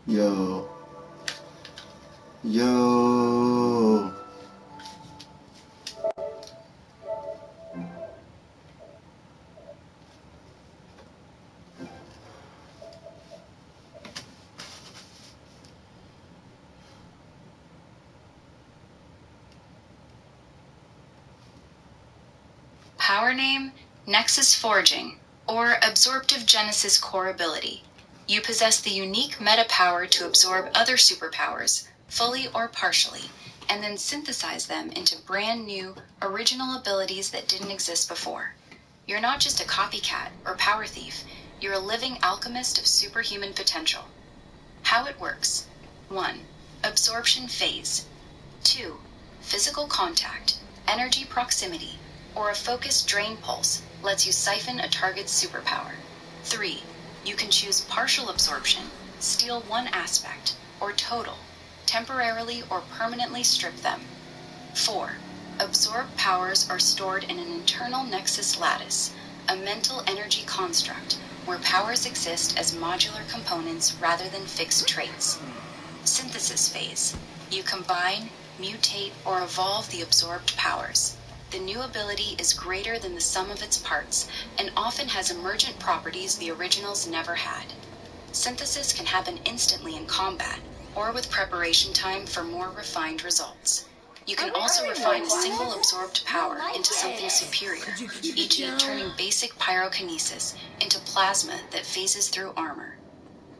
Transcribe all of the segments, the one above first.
Yo. Yo. Power name, Nexus Forging, or Absorptive Genesis Core Ability. You possess the unique meta power to absorb other superpowers, fully or partially, and then synthesize them into brand new, original abilities that didn't exist before. You're not just a copycat or power thief, you're a living alchemist of superhuman potential. How it works. 1. Absorption phase. 2. Physical contact, energy proximity, or a focused drain pulse lets you siphon a target's superpower. 3. You can choose partial absorption, steal one aspect, or total, temporarily or permanently strip them. 4. Absorbed powers are stored in an internal nexus lattice, a mental energy construct where powers exist as modular components rather than fixed traits. Synthesis phase. You combine, mutate, or evolve the absorbed powers. The new ability is greater than the sum of its parts and often has emergent properties the originals never had. Synthesis can happen instantly in combat or with preparation time for more refined results. You can also refine a single absorbed power into something superior, e.g. turning basic pyrokinesis into plasma that phases through armor.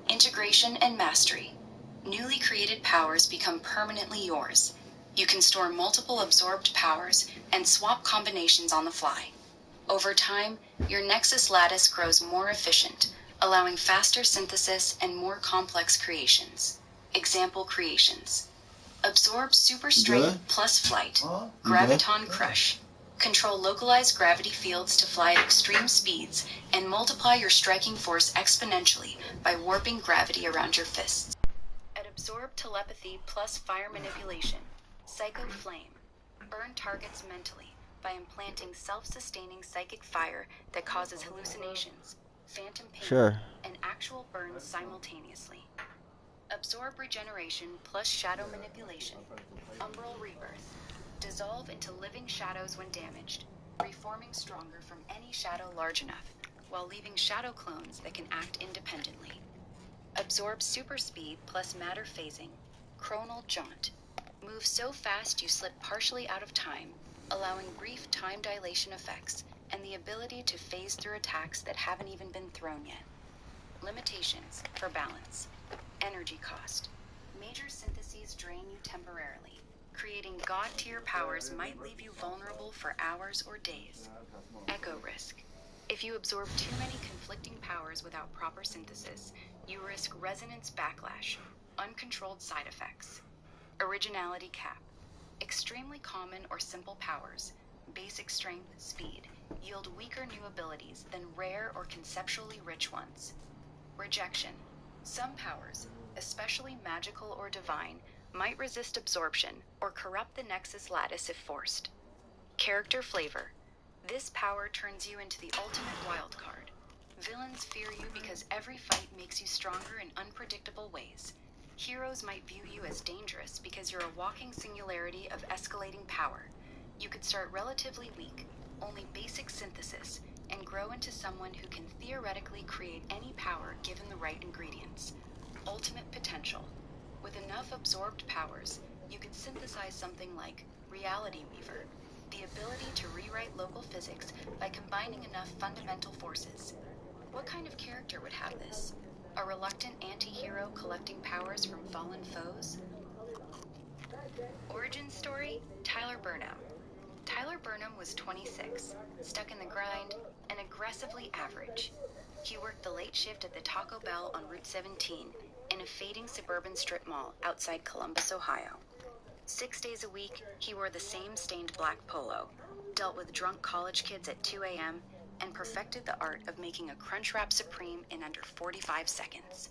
Integration and mastery. Newly created powers become permanently yours. You can store multiple absorbed powers and swap combinations on the fly. Over time, your Nexus lattice grows more efficient, allowing faster synthesis and more complex creations. Example creations. Absorb super strength plus flight. Graviton crush. Control localized gravity fields to fly at extreme speeds and multiply your striking force exponentially by warping gravity around your fists. At absorb telepathy plus fire manipulation. Psycho flame. Burn targets mentally by implanting self-sustaining psychic fire that causes hallucinations, phantom pain, and actual burns simultaneously. Absorb regeneration plus shadow manipulation. Umbral rebirth. Dissolve into living shadows when damaged, reforming stronger from any shadow large enough, while leaving shadow clones that can act independently. Absorb super speed plus matter phasing. Chronal jaunt. Move so fast you slip partially out of time, allowing brief time dilation effects and the ability to phase through attacks that haven't even been thrown yet. Limitations for balance. Energy cost. Major syntheses drain you temporarily. Creating god-tier powers might leave you vulnerable for hours or days. Echo risk. If you absorb too many conflicting powers without proper synthesis, you risk resonance backlash, uncontrolled side effects. Originality cap. Extremely common or simple powers, basic strength, speed, yield weaker new abilities than rare or conceptually rich ones. Rejection. Some powers, especially magical or divine, might resist absorption or corrupt the Nexus lattice if forced. Character flavor. This power turns you into the ultimate wildcard. Villains fear you because every fight makes you stronger in unpredictable ways. Heroes might view you as dangerous because you're a walking singularity of escalating power. You could start relatively weak, only basic synthesis, and grow into someone who can theoretically create any power given the right ingredients. Ultimate potential. With enough absorbed powers, you could synthesize something like Reality Weaver, the ability to rewrite local physics by combining enough fundamental forces. What kind of character would have this? A reluctant anti-hero collecting powers from fallen foes? Origin story, Tyler Burnham. Tyler Burnham was 26, stuck in the grind, and aggressively average. He worked the late shift at the Taco Bell on Route 17 in a fading suburban strip mall outside Columbus, Ohio. 6 days a week, he wore the same stained black polo, dealt with drunk college kids at 2 a.m., and perfected the art of making a Crunchwrap Supreme in under 45 seconds.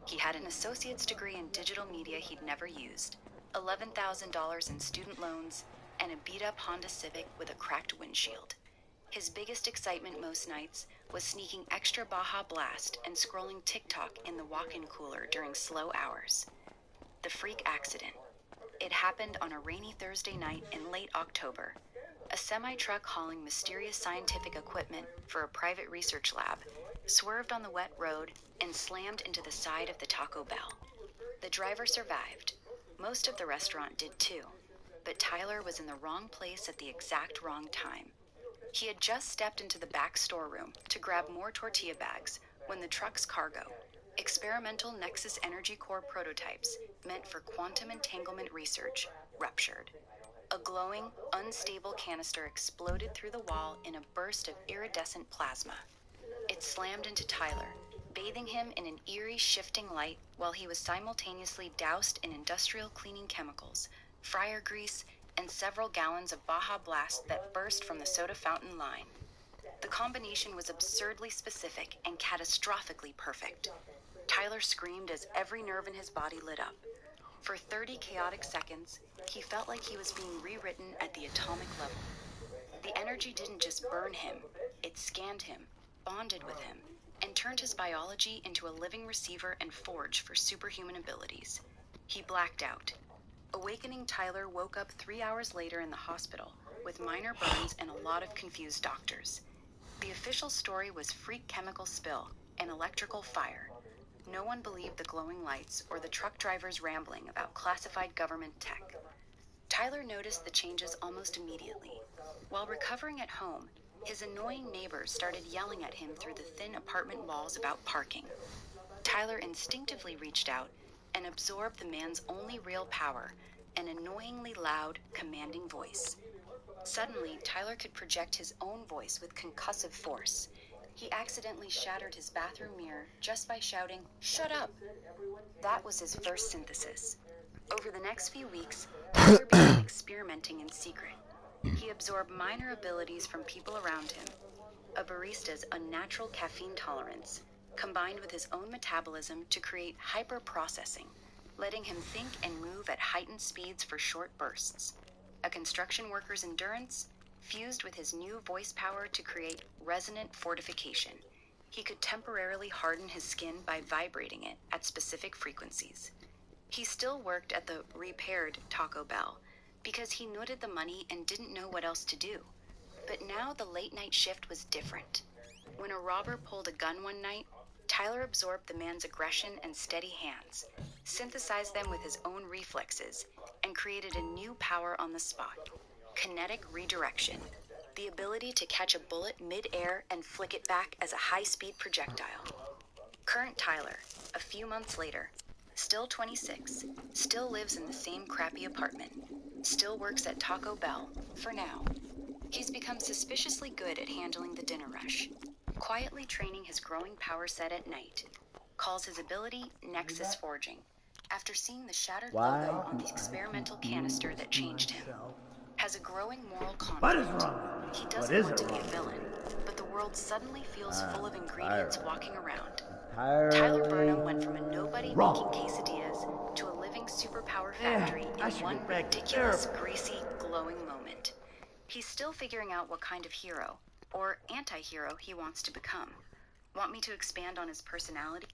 He had an associate's degree in digital media he'd never used, $11,000 in student loans, and a beat-up Honda Civic with a cracked windshield. His biggest excitement most nights was sneaking extra Baja Blast and scrolling TikTok in the walk-in cooler during slow hours. The freak accident. It happened on a rainy Thursday night in late October. A semi-truck hauling mysterious scientific equipment for a private research lab swerved on the wet road and slammed into the side of the Taco Bell. The driver survived. Most of the restaurant did too. But Tyler was in the wrong place at the exact wrong time. He had just stepped into the back storeroom to grab more tortilla bags when the truck's cargo, experimental Nexus Energy Core prototypes meant for quantum entanglement research, ruptured. A glowing, unstable canister exploded through the wall in a burst of iridescent plasma. It slammed into Tyler, bathing him in an eerie, shifting light while he was simultaneously doused in industrial cleaning chemicals, fryer grease, and several gallons of Baja Blast that burst from the soda fountain line. The combination was absurdly specific and catastrophically perfect. Tyler screamed as every nerve in his body lit up. For 30 chaotic seconds, he felt like he was being rewritten at the atomic level. The energy didn't just burn him, it scanned him, bonded with him, and turned his biology into a living receiver and forge for superhuman abilities. He blacked out. Awakening Tyler woke up 3 hours later in the hospital with minor burns and a lot of confused doctors. The official story was freak chemical spill and electrical fire. No one believed the glowing lights or the truck driver's rambling about classified government tech. Tyler noticed the changes almost immediately. While recovering at home, his annoying neighbors started yelling at him through the thin apartment walls about parking. Tyler instinctively reached out and absorbed the man's only real power, an annoyingly loud, commanding voice. Suddenly, Tyler could project his own voice with concussive force. He accidentally shattered his bathroom mirror just by shouting, "Shut up!" That was his first synthesis. Over the next few weeks, Tyler began experimenting in secret. He absorbed minor abilities from people around him. A barista's unnatural caffeine tolerance, combined with his own metabolism to create hyper-processing, letting him think and move at heightened speeds for short bursts. A construction worker's endurance, fused with his new voice power to create resonant fortification. He could temporarily harden his skin by vibrating it at specific frequencies. He still worked at the repaired Taco Bell because he noted the money and didn't know what else to do. But now the late-night shift was different. When a robber pulled a gun one night, Tyler absorbed the man's aggression and steady hands, synthesized them with his own reflexes, and created a new power on the spot: kinetic redirection, the ability to catch a bullet mid-air and flick it back as a high-speed projectile. Current Tyler, a few months later, still 26, still lives in the same crappy apartment, still works at Taco Bell, for now. He's become suspiciously good at handling the dinner rush, quietly training his growing power set at night. Calls his ability Nexus Forging, after seeing the shattered logo on the experimental canister that changed him. Has a growing moral What is conflict. wrong with me? He What doesn't is want to be a wrong with villain, but the world suddenly feels full of ingredients tired. walking around. Entirely Tyler Burnham went from a nobody wrong. making quesadillas to a living superpower factory I in should one get back to ridiculous, therapy. greasy, glowing moment. He's still figuring out what kind of hero, or anti-hero, he wants to become. Want me to expand on his personality?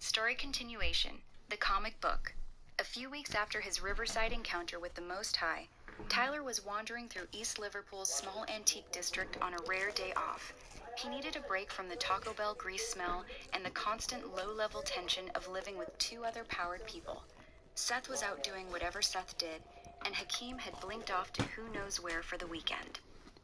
Story continuation, the comic book. A few weeks after his Riverside encounter with the Most High, Tyler was wandering through East Liverpool's small antique district on a rare day off. He needed a break from the Taco Bell grease smell and the constant low-level tension of living with two other powered people. Seth was out doing whatever Seth did, and Hakeem had blinked off to who knows where for the weekend.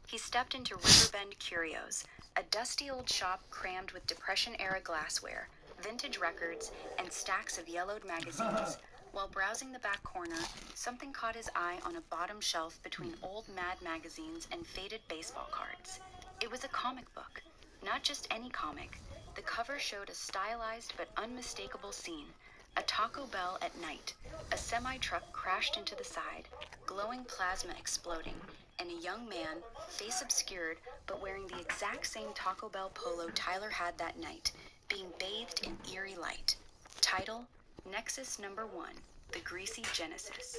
He stepped into Riverbend Curios, a dusty old shop crammed with Depression-era glassware, vintage records, and stacks of yellowed magazines. While browsing the back corner, something caught his eye on a bottom shelf between old Mad magazines and faded baseball cards. It was a comic book. Not just any comic. The cover showed a stylized but unmistakable scene: a Taco Bell at night. A semi-truck crashed into the side, glowing plasma exploding, and a young man, face obscured, but wearing the exact same Taco Bell polo Tyler had that night, being bathed in eerie light. Title: Nexus number 1, The Greasy Genesis.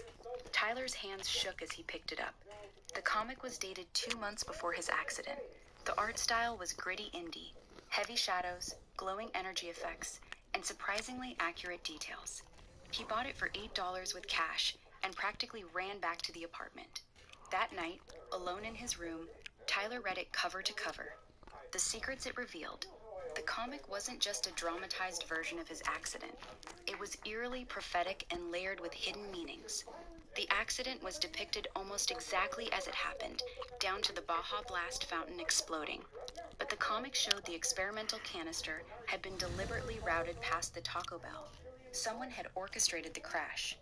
Tyler's hands shook as he picked it up. The comic was dated 2 months before his accident. The art style was gritty indie, heavy shadows, glowing energy effects, and surprisingly accurate details. He bought it for $8 with cash and practically ran back to the apartment. That night, alone in his room, Tyler read it cover to cover. The secrets it revealed. The comic wasn't just a dramatized version of his accident. It was eerily prophetic and layered with hidden meanings. The accident was depicted almost exactly as it happened, down to the Baja Blast fountain exploding. But the comic showed the experimental canister had been deliberately routed past the Taco Bell. Someone had orchestrated the crash.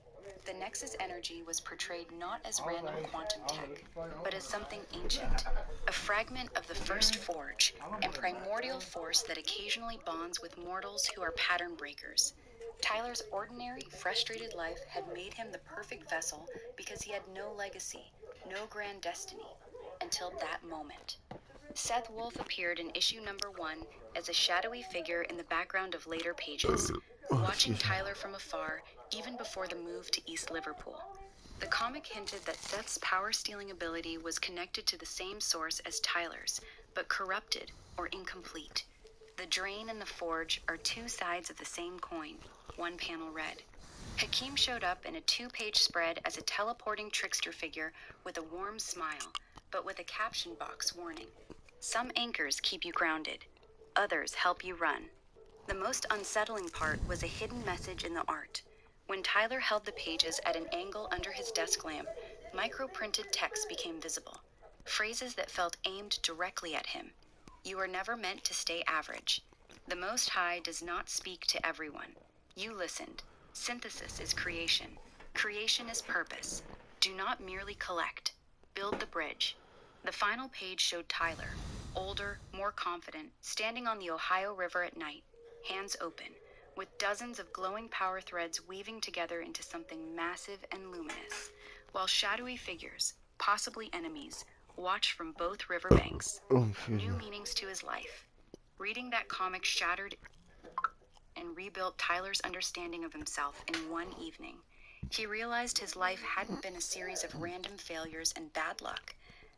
The Nexus energy was portrayed not as random quantum tech, but as something ancient, a fragment of the first forge, and primordial force that occasionally bonds with mortals who are pattern breakers. Tyler's ordinary, frustrated life had made him the perfect vessel because he had no legacy, no grand destiny, until that moment. Seth Wolf appeared in issue number 1 as a shadowy figure in the background of later pages, watching Tyler from afar even before the move to East Liverpool. The comic hinted that Seth's power-stealing ability was connected to the same source as Tyler's, but corrupted or incomplete. The drain and the forge are two sides of the same coin, one panel read. Hakeem showed up in a 2-page spread as a teleporting trickster figure with a warm smile, but with a caption box warning. Some anchors keep you grounded. Others help you run. The most unsettling part was a hidden message in the art. When Tyler held the pages at an angle under his desk lamp, micro-printed text became visible. Phrases that felt aimed directly at him. You are never meant to stay average. The Most High does not speak to everyone. You listened. Synthesis is creation. Creation is purpose. Do not merely collect. Build the bridge. The final page showed Tyler, older, more confident, standing on the Ohio River at night, hands open, with dozens of glowing power threads weaving together into something massive and luminous, while shadowy figures, possibly enemies, watched from both riverbanks. New meanings to his life. Reading that comic shattered and rebuilt Tyler's understanding of himself in one evening. He realized his life hadn't been a series of random failures and bad luck.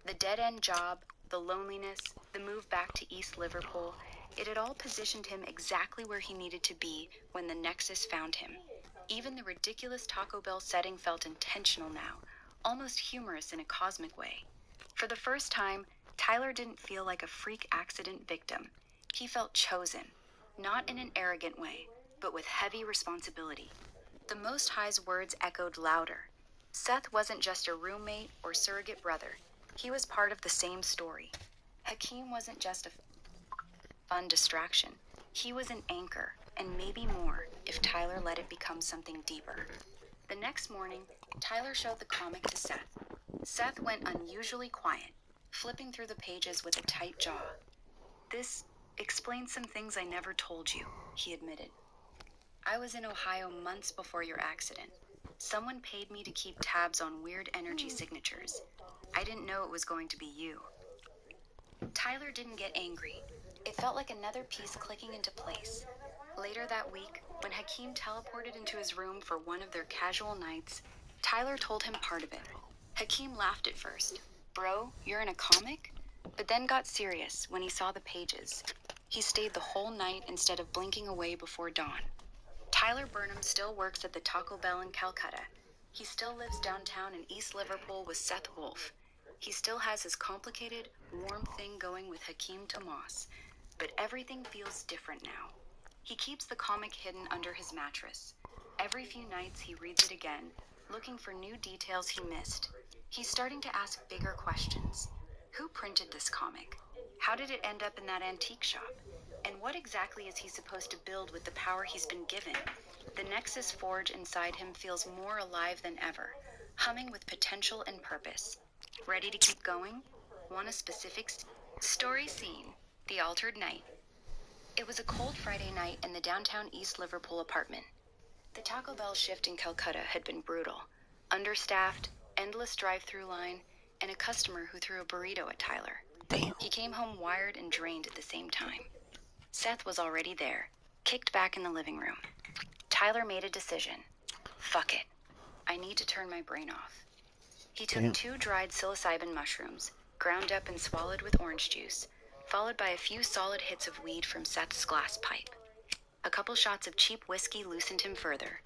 The dead-end job, the loneliness, the move back to East Liverpool, it had all positioned him exactly where he needed to be when the Nexus found him. Even the ridiculous Taco Bell setting felt intentional now, almost humorous in a cosmic way. For the first time, Tyler didn't feel like a freak accident victim. He felt chosen, not in an arrogant way, but with heavy responsibility. The Most High's words echoed louder. Seth wasn't just a roommate or surrogate brother. He was part of the same story. Hakeem wasn't just a fun distraction. He was an anchor, and maybe more, if Tyler let it become something deeper. The next morning, Tyler showed the comic to Seth. Seth went unusually quiet, flipping through the pages with a tight jaw. This explains some things I never told you, he admitted. I was in Ohio months before your accident. Someone paid me to keep tabs on weird energy signatures. I didn't know it was going to be you. Tyler didn't get angry. It felt like another piece clicking into place. Later that week, when Hakeem teleported into his room for one of their casual nights, Tyler told him part of it. Hakeem laughed at first. Bro, you're in a comic? But then got serious when he saw the pages. He stayed the whole night instead of blinking away before dawn. Tyler Burnham still works at the Taco Bell in Calcutta. He still lives downtown in East Liverpool with Seth Wolf. He still has his complicated, warm thing going with Hakeem Tomas. But everything feels different now. He keeps the comic hidden under his mattress. Every few nights he reads it again, looking for new details he missed. He's starting to ask bigger questions. Who printed this comic? How did it end up in that antique shop? And what exactly is he supposed to build with the power he's been given? The Nexus Forge inside him feels more alive than ever, humming with potential and purpose. Ready to keep going? Want a specific story scene? The Altered Night. It was a cold Friday night in the downtown East Liverpool apartment. The Taco Bell shift in Calcutta had been brutal. Understaffed, endless drive-through line, and a customer who threw a burrito at Tyler. Damn. He came home wired and drained at the same time. Seth was already there, kicked back in the living room. Tyler made a decision. Fuck it. I need to turn my brain off. He took 2 dried psilocybin mushrooms, ground up and swallowed with orange juice, followed by a few solid hits of weed from Seth's glass pipe. A couple shots of cheap whiskey loosened him further.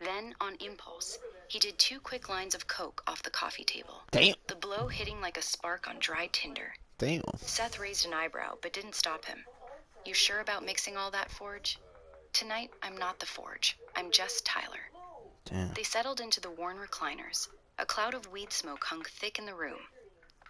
Then, on impulse, he did 2 quick lines of coke off the coffee table. Damn. The blow hitting like a spark on dry tinder. Damn. Seth raised an eyebrow, but didn't stop him. You sure about mixing all that, Forge? Tonight, I'm not the Forge. I'm just Tyler. Damn. They settled into the worn recliners. A cloud of weed smoke hung thick in the room.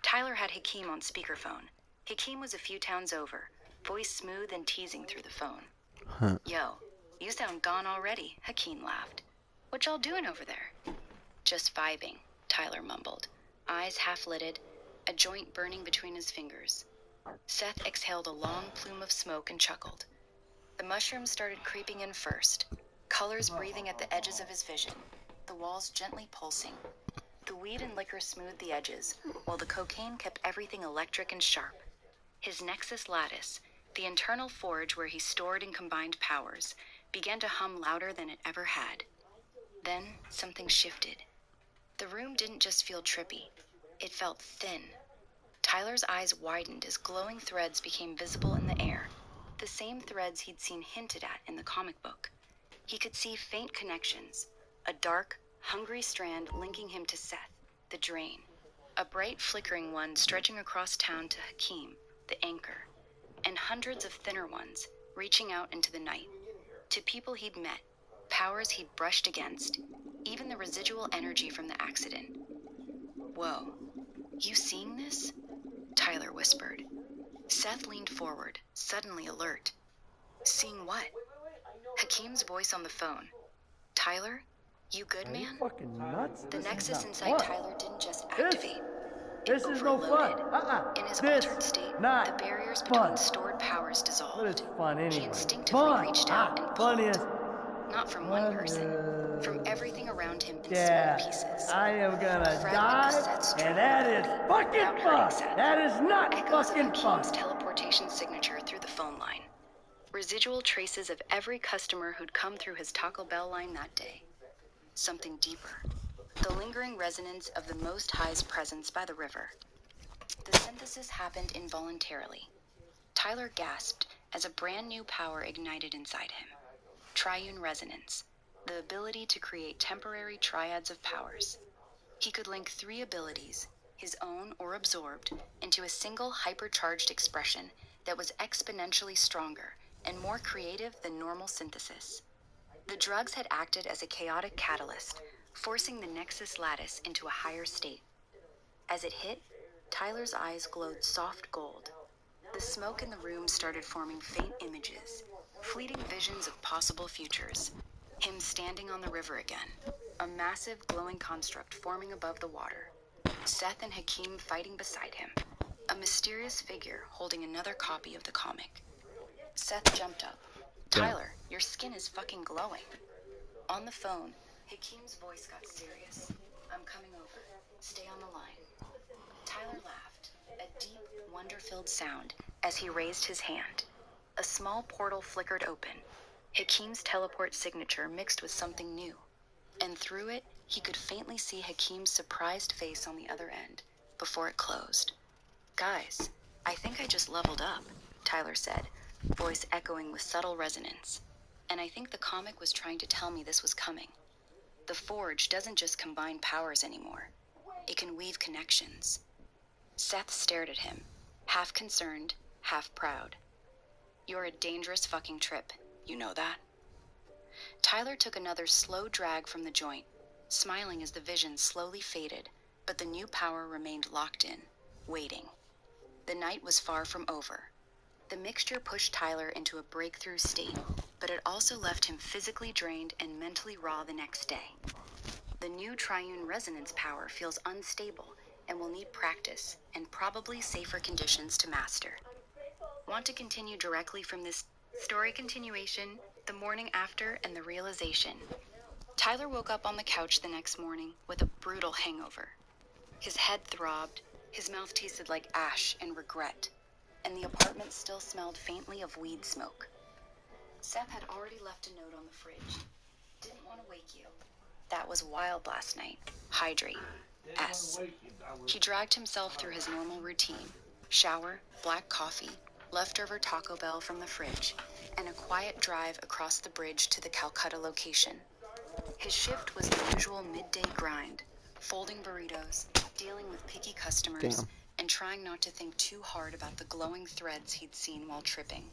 Tyler had Hakeem on speakerphone. Hakeem was a few towns over, voice smooth and teasing through the phone. Huh. Yo, you sound gone already, Hakeem laughed. What y'all doing over there? Just vibing, Tyler mumbled, eyes half-lidded, a joint burning between his fingers. Seth exhaled a long plume of smoke and chuckled. The mushrooms started creeping in first, colors breathing at the edges of his vision, the walls gently pulsing. The weed and liquor smoothed the edges, while the cocaine kept everything electric and sharp. His nexus lattice, the internal forge where he stored and combined powers, began to hum louder than it ever had. Then something shifted. The room didn't just feel trippy. It felt thin. Tyler's eyes widened as glowing threads became visible in the air, the same threads he'd seen hinted at in the comic book. He could see faint connections, a dark, hungry strand linking him to Seth, the drain, a bright flickering one stretching across town to Hakeem, the anchor, and hundreds of thinner ones reaching out into the night, to people he'd met, powers he'd brushed against, even the residual energy from the accident. Whoa, you seeing this? Tyler whispered. Seth leaned forward, suddenly alert. Seeing what? Hakeem's voice on the phone. Tyler? You good, man? Are you fucking nuts? The This nexus is not inside fun. Tyler didn't just activate. This It is no fun. overloaded. In his This altered state, not the barriers fun. between stored powers dissolved. But it's fun anyway. He instinctively Fun. reached out and Fun pulled. is. Not from one person, from everything around him in Yeah, small pieces. I am gonna A fragment of die, Seth's and that is body, fucking without fun. hurting Seth. That is not Echoes of fucking fun. Hakeem's teleportation signature through the phone line. Residual traces of every customer who'd come through his Taco Bell line that day. Something deeper. The lingering resonance of the Most High's presence by the river. The synthesis happened involuntarily. Tyler gasped as a brand new power ignited inside him. Triune resonance, the ability to create temporary triads of powers. He could link 3 abilities, his own or absorbed, into a single hypercharged expression that was exponentially stronger and more creative than normal synthesis. The drugs had acted as a chaotic catalyst, forcing the nexus lattice into a higher state. As it hit, Tyler's eyes glowed soft gold. The smoke in the room started forming faint images, fleeting visions of possible futures. Him standing on the river again, a massive glowing construct forming above the water. Seth and Hakeem fighting beside him, a mysterious figure holding another copy of the comic. Seth jumped up. Tyler, your skin is fucking glowing. On the phone, Hakeem's voice got serious. I'm coming over. Stay on the line. Tyler laughed, a deep, wonder-filled sound as he raised his hand. A small portal flickered open. Hakeem's teleport signature mixed with something new. And through it, he could faintly see Hakeem's surprised face on the other end, before it closed. Guys, I think I just leveled up, Tyler said, voice echoing with subtle resonance. And I think the comic was trying to tell me this was coming. The Forge doesn't just combine powers anymore. It can weave connections. Seth stared at him, half concerned, half proud. You're a dangerous fucking trip, you know that? Tyler took another slow drag from the joint, smiling as the vision slowly faded, but the new power remained locked in, waiting. The night was far from over. The mixture pushed Tyler into a breakthrough state, but it also left him physically drained and mentally raw the next day. The new triune resonance power feels unstable and will need practice and probably safer conditions to master. Want to continue directly from this story continuation, the morning after, and the realization? Tyler woke up on the couch the next morning with a brutal hangover. His head throbbed, his mouth tasted like ash and regret, and the apartment still smelled faintly of weed smoke. Seth had already left a note on the fridge. Didn't want to wake you. That was wild last night. Hydrate. S. He dragged himself through his normal routine. Shower, black coffee, leftover Taco Bell from the fridge, and a quiet drive across the bridge to the Calcutta location. His shift was the usual midday grind, folding burritos, dealing with picky customers, and trying not to think too hard about the glowing threads he'd seen while tripping.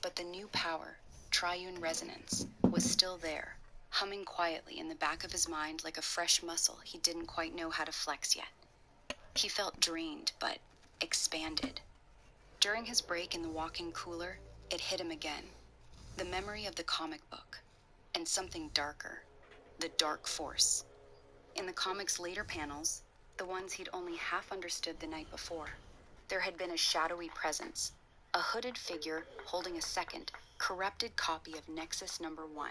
But the new power, triune resonance, was still there, humming quietly in the back of his mind like a fresh muscle he didn't quite know how to flex yet. He felt drained, but expanded. During his break in the walk-in cooler, it hit him again. The memory of the comic book. And something darker. The Dark Force. In the comic's later panels, the ones he'd only half understood the night before, there had been a shadowy presence, a hooded figure holding a second, corrupted copy of Nexus Number 1.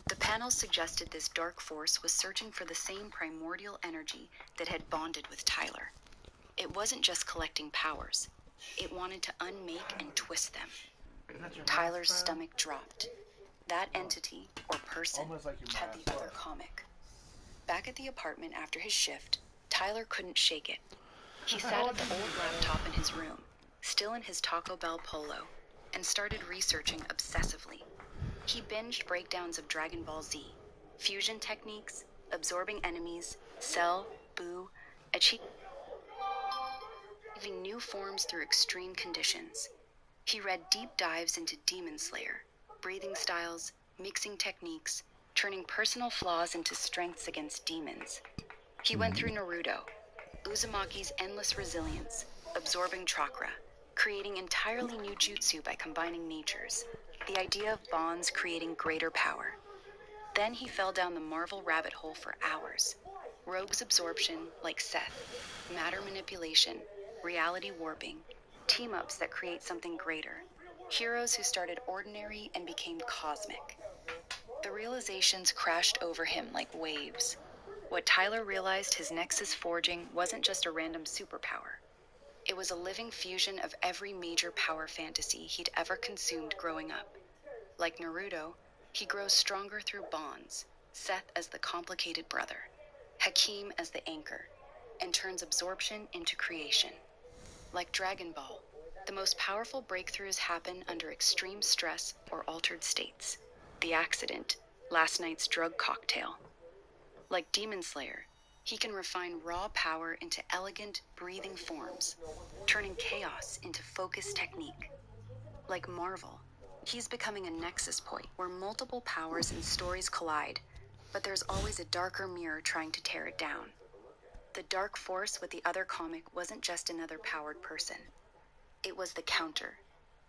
The panels suggested this dark force was searching for the same primordial energy that had bonded with Tyler. It wasn't just collecting powers. It wanted to unmake and twist them. Tyler's stomach dropped. That entity, or person, had the other comic. Back at the apartment after his shift, Tyler couldn't shake it. He sat at the old laptop in his room, still in his Taco Bell polo, and started researching obsessively. He binged breakdowns of Dragon Ball Z, fusion techniques, absorbing enemies, Cell, Boo, achieving new forms through extreme conditions. He read deep dives into Demon Slayer, breathing styles, mixing techniques, turning personal flaws into strengths against demons. He went through Naruto, Uzumaki's endless resilience, absorbing chakra, creating entirely new jutsu by combining natures, the idea of bonds creating greater power. Then he fell down the Marvel rabbit hole for hours. Rogue's absorption, like Seth, matter manipulation, reality warping, team-ups that create something greater, heroes who started ordinary and became cosmic. The realizations crashed over him like waves. What Tyler realized his Nexus forging wasn't just a random superpower. It was a living fusion of every major power fantasy he'd ever consumed growing up. Like Naruto, he grows stronger through bonds, Seth as the complicated brother, Hakim as the anchor, and turns absorption into creation. Like Dragon Ball, the most powerful breakthroughs happen under extreme stress or altered states. The accident, last night's drug cocktail. Like Demon Slayer, he can refine raw power into elegant, breathing forms, turning chaos into focused technique. Like Marvel, he's becoming a nexus point where multiple powers and stories collide, but there's always a darker mirror trying to tear it down. The Dark Force with the other comic wasn't just another powered person. It was the counter,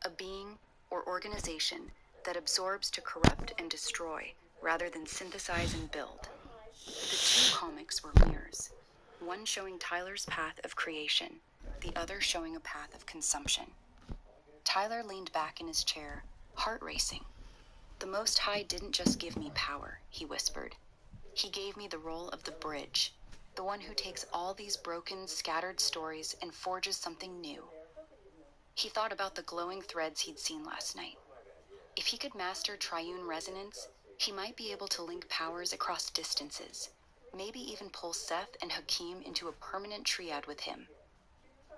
a being or organization that absorbs to corrupt and destroy rather than synthesize and build. The two comics were mirrors, one showing Tyler's path of creation, the other showing a path of consumption. Tyler leaned back in his chair, heart racing. The Most High didn't just give me power, he whispered. He gave me the role of the bridge, the one who takes all these broken, scattered stories and forges something new. He thought about the glowing threads he'd seen last night. If he could master triune resonance, he might be able to link powers across distances, maybe even pull Seth and Hakim into a permanent triad with him.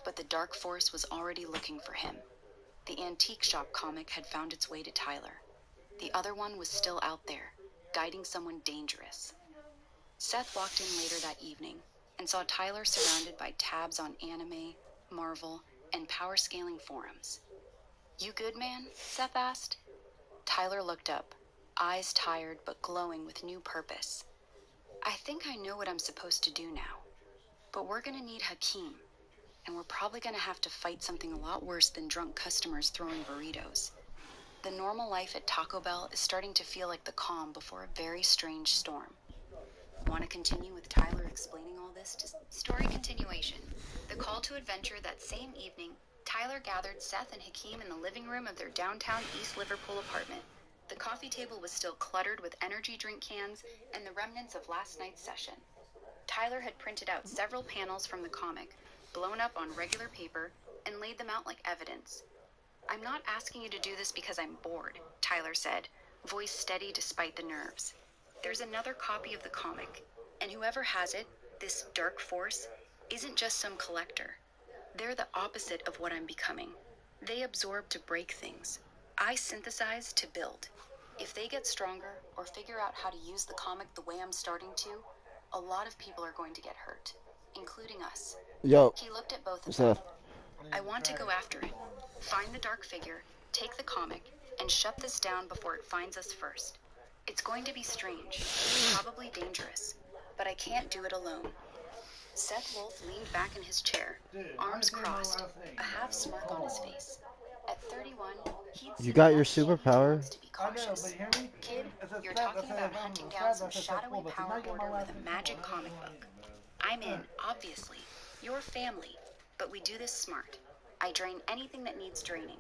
But the Dark Force was already looking for him. The Antique Shop comic had found its way to Tyler. The other one was still out there, guiding someone dangerous. Seth walked in later that evening and saw Tyler surrounded by tabs on anime, Marvel, and power-scaling forums. "You good, man?" Seth asked. Tyler looked up, eyes tired but glowing with new purpose. "I think I know what I'm supposed to do now. But we're gonna need Hakim, and we're probably gonna have to fight something a lot worse than drunk customers throwing burritos. The normal life at Taco Bell is starting to feel like the calm before a very strange storm." Want to continue with Tyler explaining all this to story continuation? The call to adventure that same evening, Tyler gathered Seth and Hakim in the living room of their downtown East Liverpool apartment. The coffee table was still cluttered with energy drink cans and the remnants of last night's session. Tyler had printed out several panels from the comic, blown up on regular paper, and laid them out like evidence. "I'm not asking you to do this because I'm bored," Tyler said. voice steady despite the nerves. There's another copy of the comic, and whoever has it, this dark force, isn't just some collector. They're the opposite of what I'm becoming. They absorb to break things. I synthesize to build. If they get stronger or figure out how to use the comic the way I'm starting to, a lot of people are going to get hurt, including us. Yo, He looked at both of Seth. them. I want to go after it. Find the dark figure, take the comic, and shut this down before it finds us first. It's going to be strange, probably dangerous, but I can't do it alone. Seth Wolf leaned back in his chair, arms crossed, a half smirk on his face. At 31, he'd You seen got your enough shit superpower? to be cautious. Kid, you're talking about hunting down some shadowy power hoarder with a magic comic book. I'm in, obviously. Your family. But we do this smart. I drain anything that needs draining.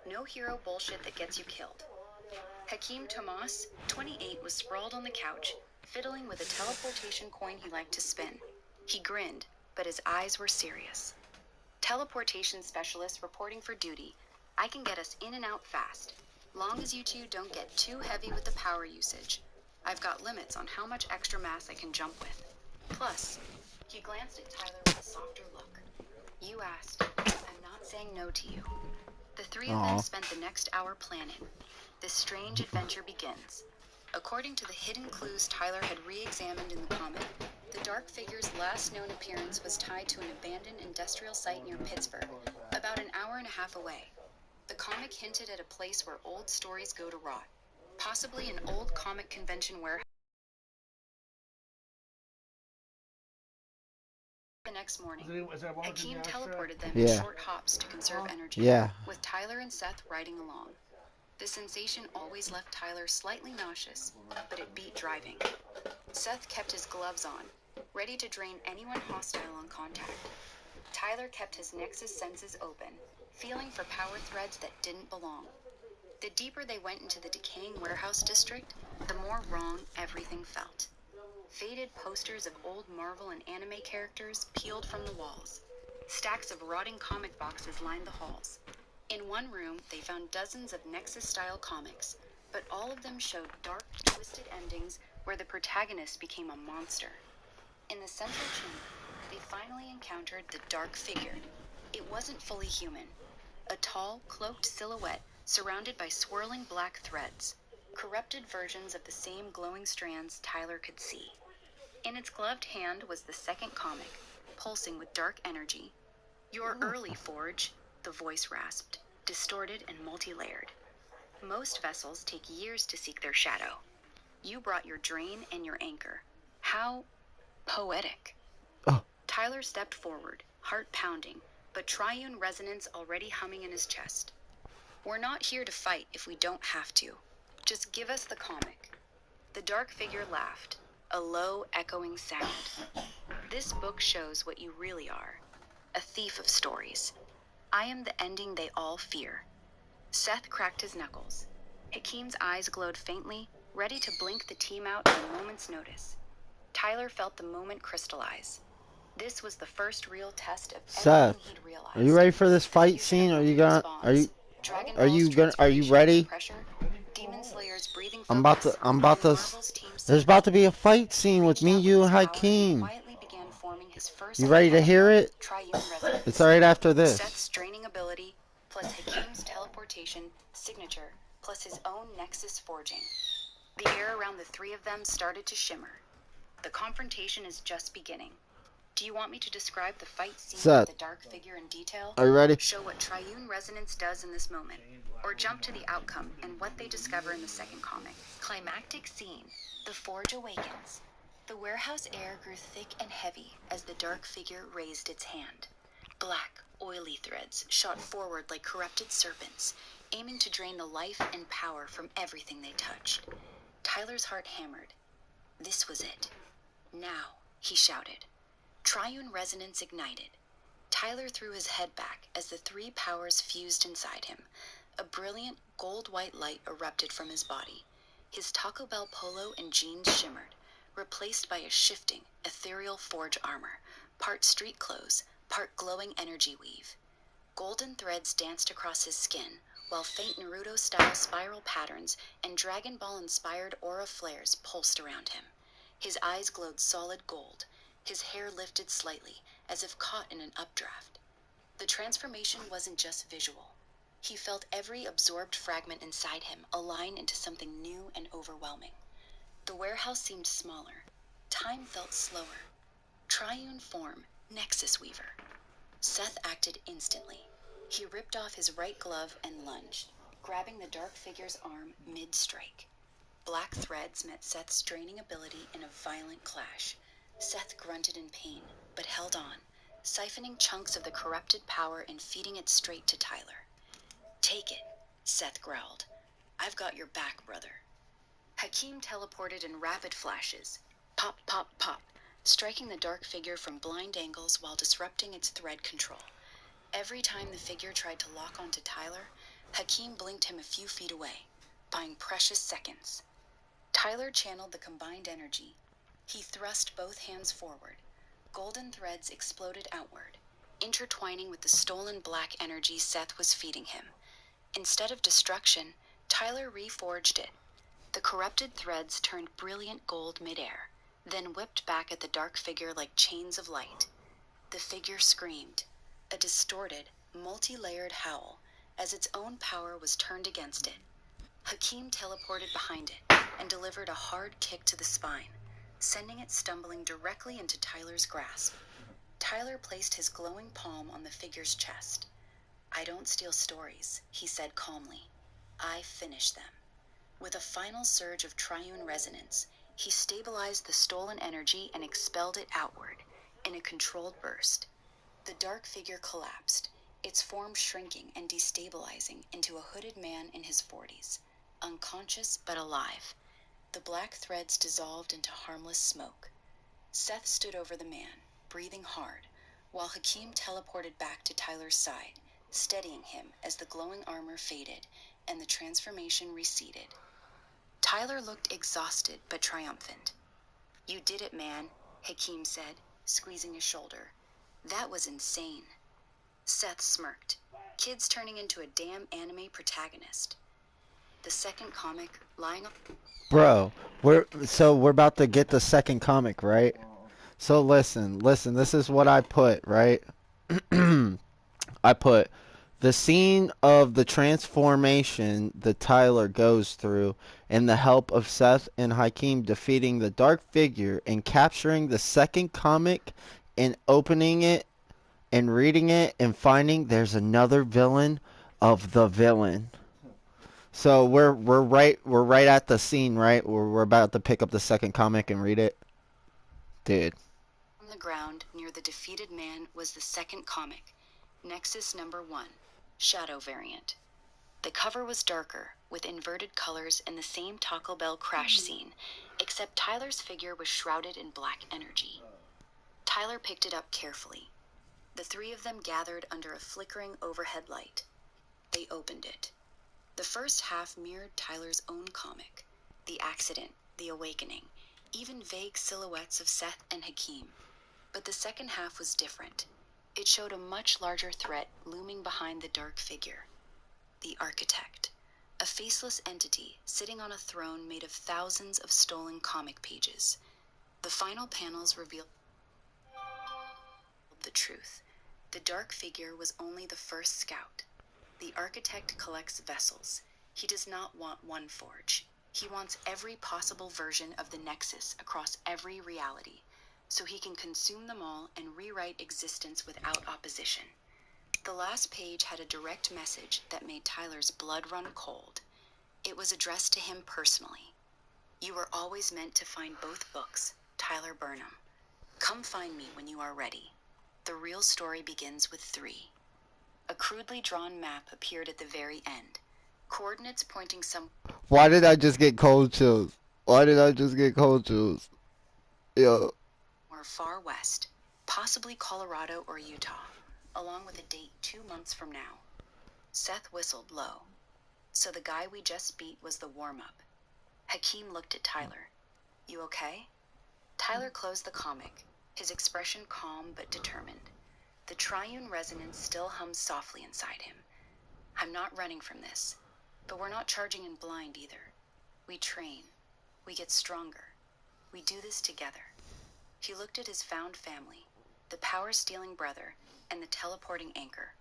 No hero bullshit that gets you killed. Hakeem Tomas, 28, was sprawled on the couch, fiddling with a teleportation coin he liked to spin. He grinned, but his eyes were serious. Teleportation specialist reporting for duty. I can get us in and out fast, long as you two don't get too heavy with the power usage. I've got limits on how much extra mass I can jump with. Plus, he glanced at Tyler with a softer look. You asked. I'm not saying no to you. The three of them spent the next hour planning. This strange adventure begins. According to the hidden clues Tyler had re-examined in the comic, the dark figure's last known appearance was tied to an abandoned industrial site near Pittsburgh, about an hour and a half away. The comic hinted at a place where old stories go to rot, possibly an old comic convention warehouse. The next morning, Hakeem teleported them in short hops to conserve energy, with Tyler and Seth riding along. The sensation always left Tyler slightly nauseous, but it beat driving. Seth kept his gloves on, ready to drain anyone hostile on contact. Tyler kept his Nexus senses open, feeling for power threads that didn't belong. The deeper they went into the decaying warehouse district, the more wrong everything felt. Faded posters of old Marvel and anime characters peeled from the walls. Stacks of rotting comic boxes lined the halls. In one room, they found dozens of Nexus-style comics, but all of them showed dark, twisted endings where the protagonist became a monster. In the central chamber, they finally encountered the dark figure. It wasn't fully human. A tall, cloaked silhouette surrounded by swirling black threads, corrupted versions of the same glowing strands Tyler could see. In its gloved hand was the second comic, pulsing with dark energy. You're early, Forge, the voice rasped, distorted and multi-layered. Most vessels take years to seek their shadow. You brought your drain and your anchor. How poetic. Tyler stepped forward, heart pounding, but triune resonance already humming in his chest. We're not here to fight if we don't have to. Just give us the comic. The dark figure laughed, a low, echoing sound. This book shows what you really are, a thief of stories. I am the ending they all fear. Seth cracked his knuckles. Hakeem's eyes glowed faintly, ready to blink the team out at a moment's notice. Tyler felt the moment crystallize. This was the first real test of everything he'd realized. Are you ready for this fight scene? Are you ready? There's about to be a fight scene with me, you, and Hakeem. You ready to hear it? It's right after this. Seth's draining ability, plus Hakeem's teleportation, signature, plus his own Nexus forging. The air around the three of them started to shimmer. The confrontation is just beginning. Do you want me to describe the fight scene with the dark figure in detail? Are you ready? Show what triune resonance does in this moment, or jump to the outcome and what they discover in the second comic. Climactic scene. The Forge awakens. The warehouse air grew thick and heavy as the dark figure raised its hand. Black, oily threads shot forward like corrupted serpents, aiming to drain the life and power from everything they touched. Tyler's heart hammered. This was it. Now, he shouted. Triune resonance ignited. Tyler threw his head back as the three powers fused inside him. A brilliant, gold-white light erupted from his body. His Taco Bell polo and jeans shimmered, replaced by a shifting, ethereal forge armor, part street clothes, part glowing energy weave. Golden threads danced across his skin, while faint Naruto-style spiral patterns and Dragon Ball-inspired aura flares pulsed around him. His eyes glowed solid gold, his hair lifted slightly, as if caught in an updraft. The transformation wasn't just visual. He felt every absorbed fragment inside him align into something new and overwhelming. The warehouse seemed smaller. Time felt slower. Triune form, Nexus Weaver. Seth acted instantly. He ripped off his right glove and lunged, grabbing the dark figure's arm mid-strike. Black threads met Seth's straining ability in a violent clash. Seth grunted in pain, but held on, siphoning chunks of the corrupted power and feeding it straight to Tyler. "Take it," Seth growled. "I've got your back, brother." Hakeem teleported in rapid flashes. Pop, pop, pop, striking the dark figure from blind angles while disrupting its thread control. Every time the figure tried to lock onto Tyler, Hakeem blinked him a few feet away, buying precious seconds. Tyler channeled the combined energy. He thrust both hands forward. Golden threads exploded outward, intertwining with the stolen black energy Seth was feeding him. Instead of destruction, Tyler reforged it. The corrupted threads turned brilliant gold midair, then whipped back at the dark figure like chains of light. The figure screamed, a distorted, multi-layered howl, as its own power was turned against it. Hakeem teleported behind it and delivered a hard kick to the spine, sending it stumbling directly into Tyler's grasp. Tyler placed his glowing palm on the figure's chest. "I don't steal stories," he said calmly. "I finish them." With a final surge of triune resonance, he stabilized the stolen energy and expelled it outward, in a controlled burst. The dark figure collapsed, its form shrinking and destabilizing into a hooded man in his 40s, unconscious but alive. The black threads dissolved into harmless smoke. Seth stood over the man, breathing hard, while Hakeem teleported back to Tyler's side, steadying him as the glowing armor faded and the transformation receded. Tyler looked exhausted but triumphant. "You did it, man," Hakeem said, squeezing his shoulder. "That was insane." Seth smirked. Kids turning into a damn anime protagonist. The second comic, lying on... Bro, we're about to get the second comic, right? So listen, this is what I put, right? I put the scene of the transformation that Tyler goes through and the help of Seth and Hakeem defeating the dark figure and capturing the second comic and opening it and reading it and finding there's another villain of the villain. So we're right at the scene, right? We're about to pick up the second comic and read it. Dude. On the ground near the defeated man was the second comic, Nexus number 1, Shadow Variant. The cover was darker, with inverted colors and the same Taco Bell crash scene, except Tyler's figure was shrouded in black energy. Tyler picked it up carefully. The three of them gathered under a flickering overhead light. They opened it. The first half mirrored Tyler's own comic, the accident, the awakening, even vague silhouettes of Seth and Hakeem. But the second half was different. It showed a much larger threat looming behind the dark figure. The Architect, a faceless entity sitting on a throne made of thousands of stolen comic pages. The final panels revealed the truth. The dark figure was only the first scout. The Architect collects vessels. He does not want one forge. He wants every possible version of the Nexus across every reality, so he can consume them all and rewrite existence without opposition. The last page had a direct message that made Tyler's blood run cold. It was addressed to him personally. "You were always meant to find both books, Tyler Burnham. Come find me when you are ready. The real story begins with 3. A crudely drawn map appeared at the very end. Coordinates pointing Why did I just get cold chills? Why did I just get cold chills? Yo. somewhere far west, possibly Colorado or Utah, along with a date 2 months from now. Seth whistled low. So the guy we just beat was the warm-up. Hakeem looked at Tyler. "You okay?" Tyler closed the comic, his expression calm but determined. The triune resonance still hummed softly inside him. I'm not running from this, but we're not charging in blind either. We train. We get stronger. We do this together. He looked at his found family, the power-stealing brother, and the teleporting anchor.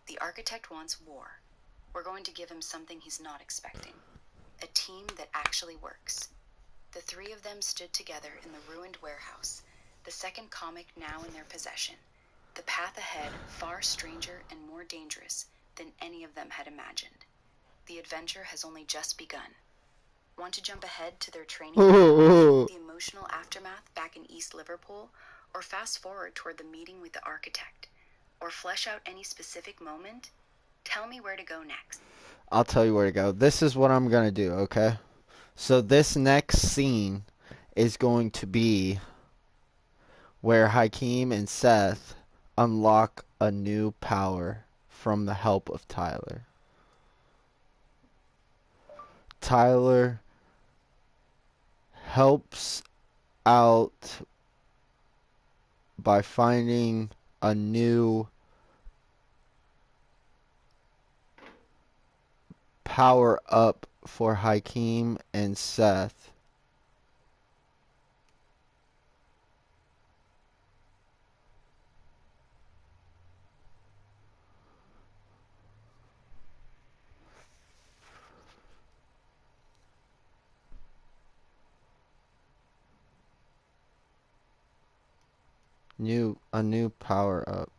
The architect wants war. We're going to give him something he's not expecting. A team that actually works. The three of them stood together in the ruined warehouse, the second comic now in their possession. The path ahead far stranger and more dangerous than any of them had imagined. The adventure has only just begun. Want to jump ahead to their training camp, the emotional aftermath back in East Liverpool, or fast forward toward the meeting with the architect? Or flesh out any specific moment? Tell me where to go next. I'll tell you where to go. This is what I'm gonna do, okay? So this next scene is going to be where Hakeem and Seth unlock a new power from the help of Tyler. Tyler helps out by finding a new power up for Hakeem and Seth. A new power up.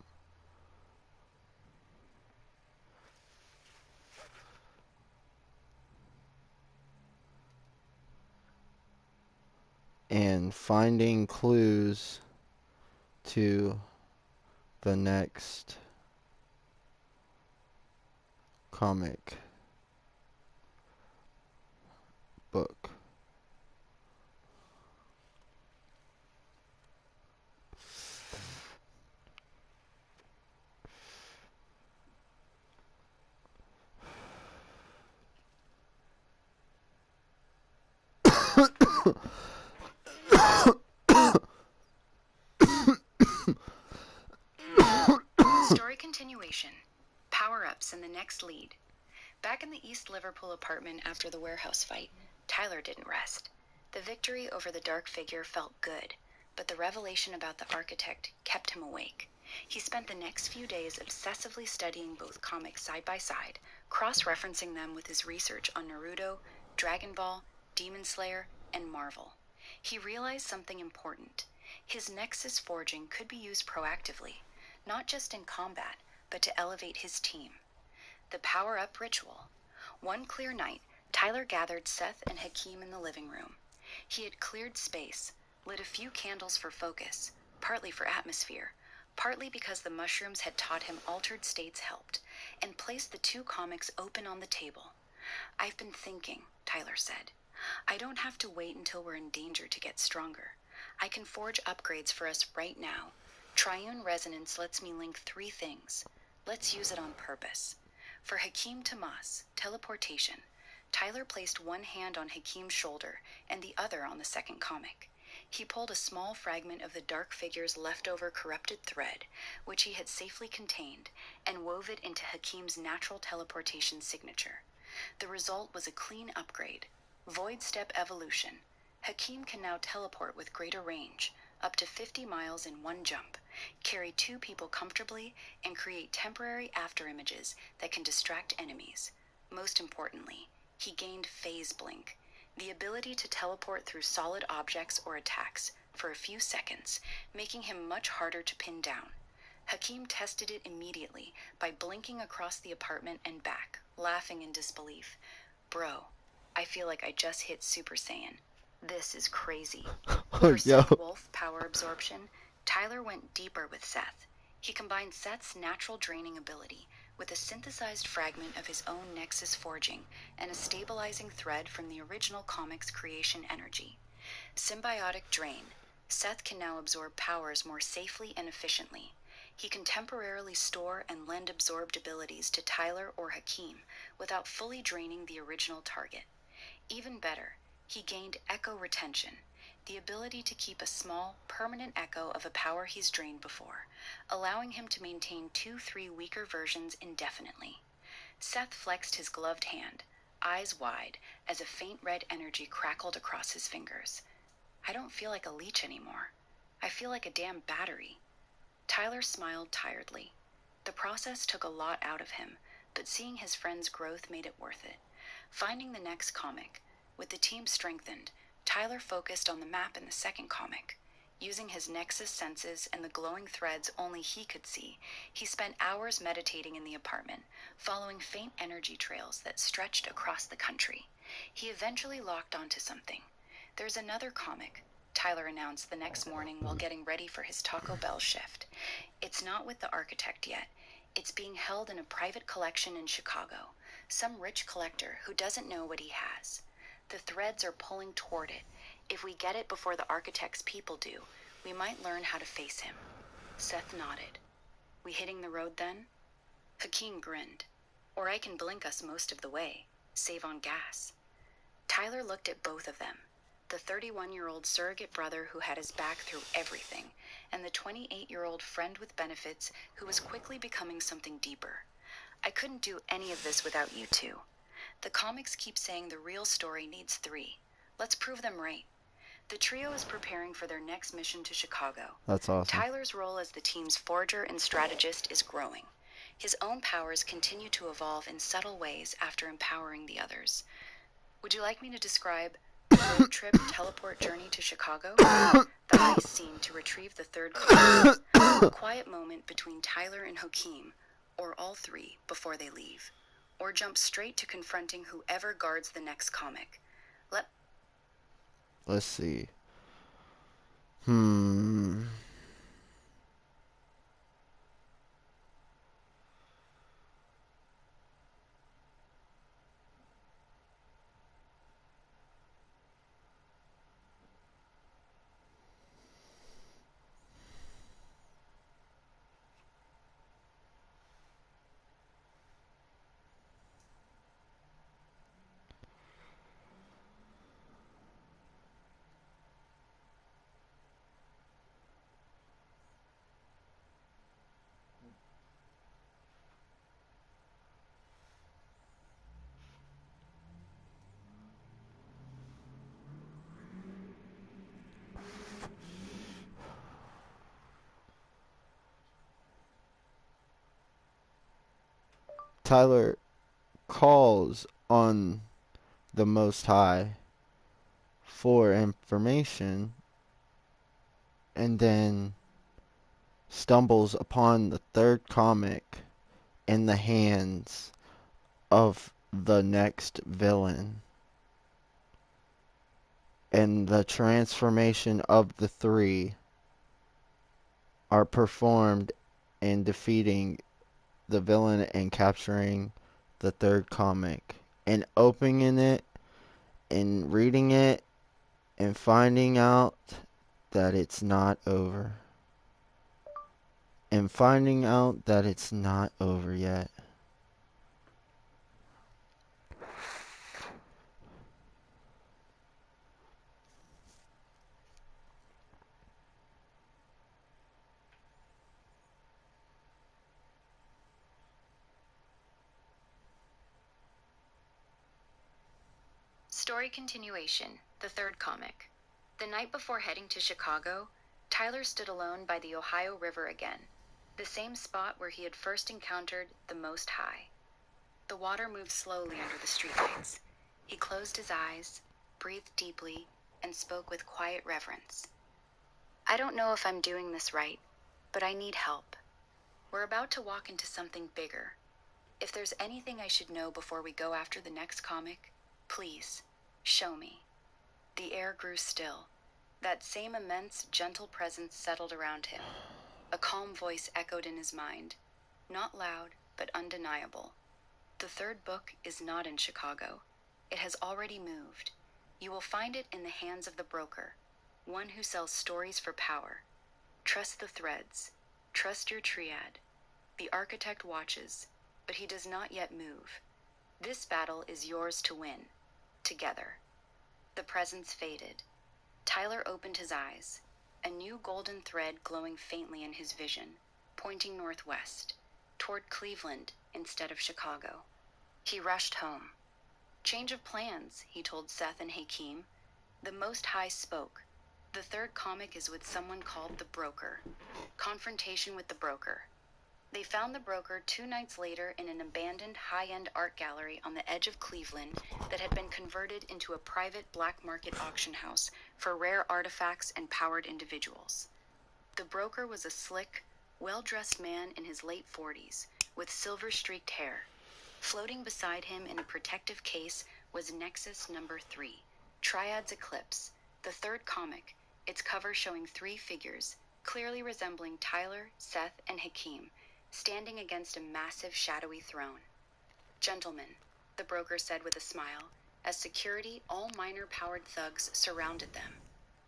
And finding clues to the next comic book. Story continuation. Power-ups in the next lead. Back in the East Liverpool apartment after the warehouse fight, Tyler didn't rest. The victory over the dark figure felt good, but the revelation about the architect kept him awake. He spent the next few days obsessively studying both comics side by side, cross-referencing them with his research on Naruto, Dragon Ball, Demon Slayer, and Marvel. He realized something important. His Nexus forging could be used proactively, not just in combat, but to elevate his team. The power-up ritual. One clear night, Tyler gathered Seth and Hakeem in the living room. He had cleared space, lit a few candles for focus, partly for atmosphere, partly because the mushrooms had taught him altered states helped, and placed the two comics open on the table. "I've been thinking," Tyler said. "I don't have to wait until we're in danger to get stronger. I can forge upgrades for us right now. Triune resonance lets me link three things. Let's use it on purpose." For Hakeem Tomas, teleportation, Tyler placed one hand on Hakeem's shoulder and the other on the second comic. He pulled a small fragment of the dark figure's leftover corrupted thread, which he had safely contained, and wove it into Hakeem's natural teleportation signature. The result was a clean upgrade. Void Step Evolution. Hakeem can now teleport with greater range, up to 50 miles in one jump, carry two people comfortably, and create temporary afterimages that can distract enemies. Most importantly, he gained Phase Blink, the ability to teleport through solid objects or attacks for a few seconds, making him much harder to pin down. Hakeem tested it immediately by blinking across the apartment and back, laughing in disbelief. "Bro, I feel like I just hit Super Saiyan. This is crazy." For Yo. Seth Wolf power absorption, Tyler went deeper with Seth. He combined Seth's natural draining ability with a synthesized fragment of his own Nexus forging and a stabilizing thread from the original comic's creation energy. Symbiotic drain. Seth can now absorb powers more safely and efficiently. He can temporarily store and lend absorbed abilities to Tyler or Hakeem without fully draining the original target. Even better, he gained echo retention, the ability to keep a small, permanent echo of a power he's drained before, allowing him to maintain 2-3 weaker versions indefinitely. Seth flexed his gloved hand, eyes wide, as a faint red energy crackled across his fingers. I don't feel like a leech anymore. I feel like a damn battery. Tyler smiled tiredly. The process took a lot out of him, but seeing his friend's growth made it worth it. Finding the next comic, with the team strengthened, Tyler focused on the map in the second comic. Using his Nexus senses and the glowing threads only he could see, he spent hours meditating in the apartment, following faint energy trails that stretched across the country. He eventually locked onto something. There's another comic, Tyler announced the next morning while getting ready for his Taco Bell shift. It's not with the architect yet. It's being held in a private collection in Chicago. Some rich collector who doesn't know what he has. The threads are pulling toward it. If we get it before the architect's people do, we might learn how to face him. Seth nodded. We hitting the road then? Hakeem grinned. Or I can blink us most of the way. Save on gas. Tyler looked at both of them. The 31-year-old surrogate brother who had his back through everything, and the 28-year-old friend with benefits who was quickly becoming something deeper. I couldn't do any of this without you two. The comics keep saying the real story needs 3. Let's prove them right. The trio is preparing for their next mission to Chicago. That's awesome. Tyler's role as the team's forger and strategist is growing. His own powers continue to evolve in subtle ways after empowering the others. Would you like me to describe the road trip teleport journey to Chicago? The heist scene to retrieve the third comic. A quiet moment between Tyler and Hakeem, or all 3 before they leave. Or jump straight to confronting whoever guards the next comic. Let's see. Tyler calls on the Most High for information and then stumbles upon the third comic in the hands of the next villain. And the transformation of the 3 are performed in defeating the villain and capturing the third comic. And opening it and reading it and finding out that it's not over. And finding out that it's not over yet. Story continuation, the third comic. The night before heading to Chicago, Tyler stood alone by the Ohio River again, the same spot where he had first encountered the Most High. The water moved slowly under the streetlights. He closed his eyes, breathed deeply, and spoke with quiet reverence. I don't know if I'm doing this right, but I need help. We're about to walk into something bigger. If there's anything I should know before we go after the next comic, please, show me. The air grew still. That same immense, gentle presence settled around him. A calm voice echoed in his mind. Not loud, but undeniable. The third book is not in Chicago. It has already moved. You will find it in the hands of the broker, one who sells stories for power. Trust the threads. Trust your triad. The architect watches, but he does not yet move. This battle is yours to win. Together. The presence faded. Tyler opened his eyes, a new golden thread glowing faintly in his vision, pointing northwest, toward Cleveland instead of Chicago. He rushed home. Change of plans, he told Seth and Hakeem. The Most High spoke. The third comic is with someone called the Broker. Confrontation with the Broker. They found the Broker 2 nights later in an abandoned high-end art gallery on the edge of Cleveland that had been converted into a private black market auction house for rare artifacts and powered individuals. The Broker was a slick, well-dressed man in his late 40s, with silver-streaked hair. Floating beside him in a protective case was Nexus number 3, Triad's Eclipse, the third comic, its cover showing 3 figures, clearly resembling Tyler, Seth, and Hakeem, standing against a massive shadowy throne. Gentlemen, the Broker said with a smile, as security, all minor-powered thugs surrounded them.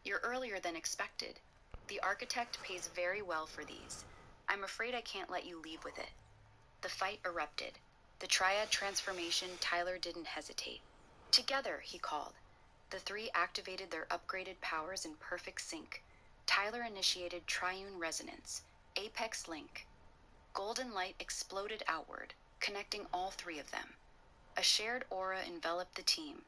You're earlier than expected. The architect pays very well for these. I'm afraid I can't let you leave with it. The fight erupted. The Triad transformation, Tyler didn't hesitate. Together, he called. The 3 activated their upgraded powers in perfect sync. Tyler initiated Triune Resonance, Apex Link. Golden light exploded outward, connecting all 3 of them. A shared aura enveloped the team.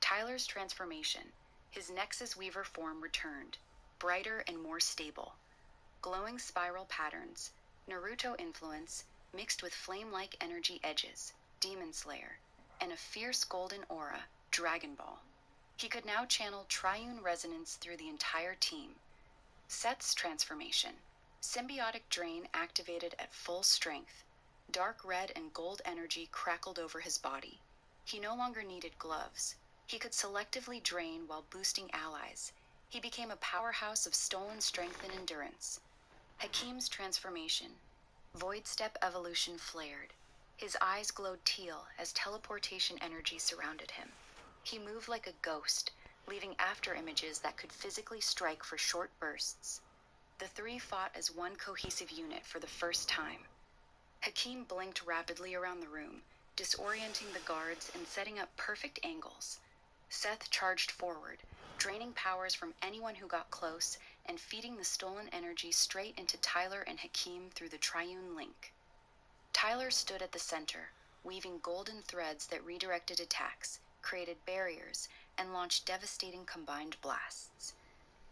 Tyler's transformation, his Nexus Weaver form returned, brighter and more stable. Glowing spiral patterns, Naruto influence, mixed with flame-like energy edges, Demon Slayer, and a fierce golden aura, Dragon Ball. He could now channel Triune Resonance through the entire team. Seth's transformation, Symbiotic Drain activated at full strength. Dark red and gold energy crackled over his body. He no longer needed gloves. He could selectively drain while boosting allies. He became a powerhouse of stolen strength and endurance. Hakeem's transformation, Void Step evolution flared. His eyes glowed teal as teleportation energy surrounded him. He moved like a ghost, leaving after images that could physically strike for short bursts. The 3 fought as one cohesive unit for the first time. Hakeem blinked rapidly around the room, disorienting the guards and setting up perfect angles. Seth charged forward, draining powers from anyone who got close and feeding the stolen energy straight into Tyler and Hakeem through the Triune Link. Tyler stood at the center, weaving golden threads that redirected attacks, created barriers, and launched devastating combined blasts.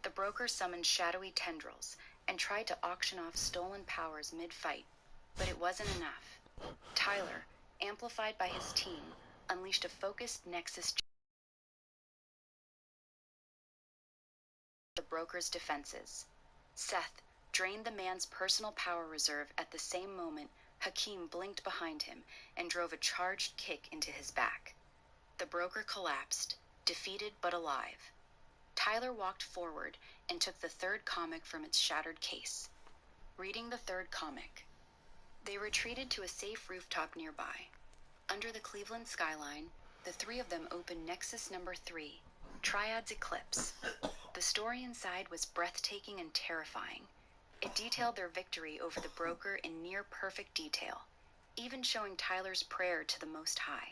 The Broker summoned shadowy tendrils and tried to auction off stolen powers mid-fight, but it wasn't enough. Tyler, amplified by his team, unleashed a focused Nexus the Broker's defenses. Seth drained the man's personal power reserve at the same moment Hakeem blinked behind him and drove a charged kick into his back. The Broker collapsed, defeated but alive. Tyler walked forward and took the third comic from its shattered case. Reading the third comic, they retreated to a safe rooftop nearby. Under the Cleveland skyline, the 3 of them opened Nexus number 3, Triad's Eclipse. The story inside was breathtaking and terrifying. It detailed their victory over the Broker in near-perfect detail, even showing Tyler's prayer to the Most High.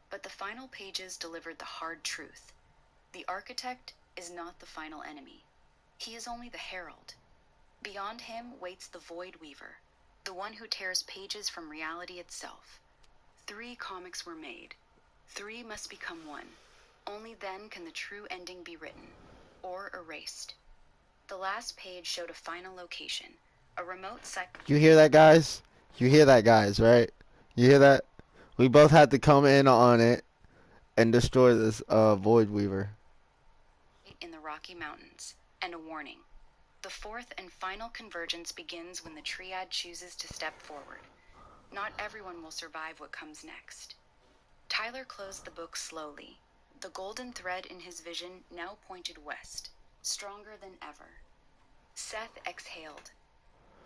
But the final pages delivered the hard truth. The Architect is not the final enemy. He is only the herald. Beyond him waits the Void Weaver, the one who tears pages from reality itself. 3 comics were made. 3 must become 1. Only then can the true ending be written, or erased. The last page showed a final location, a remote site. You hear that, guys? You hear that, guys, right? You hear that? We both had to come in on it and destroy this Void Weaver. In the Rocky Mountains, and a warning. The 4th and final convergence begins when the Triad chooses to step forward. Not everyone will survive what comes next. Tyler closed the book slowly. The golden thread in his vision now pointed west, stronger than ever. Seth exhaled.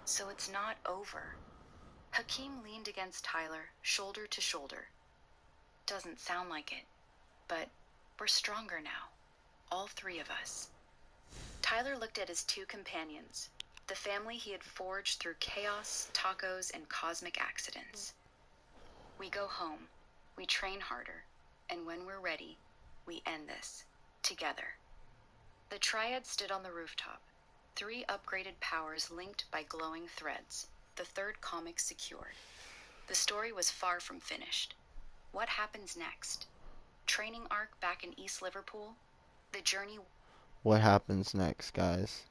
So it's not over. Hakeem leaned against Tyler, shoulder to shoulder. Doesn't sound like it, but we're stronger now. All 3 of us. Tyler looked at his 2 companions, the family he had forged through chaos, tacos, and cosmic accidents. We go home, we train harder, and when we're ready, we end this, together. The Triad stood on the rooftop, 3 upgraded powers linked by glowing threads, the third comic secured. The story was far from finished. What happens next? Training arc back in East Liverpool? The journey... What happens next, guys?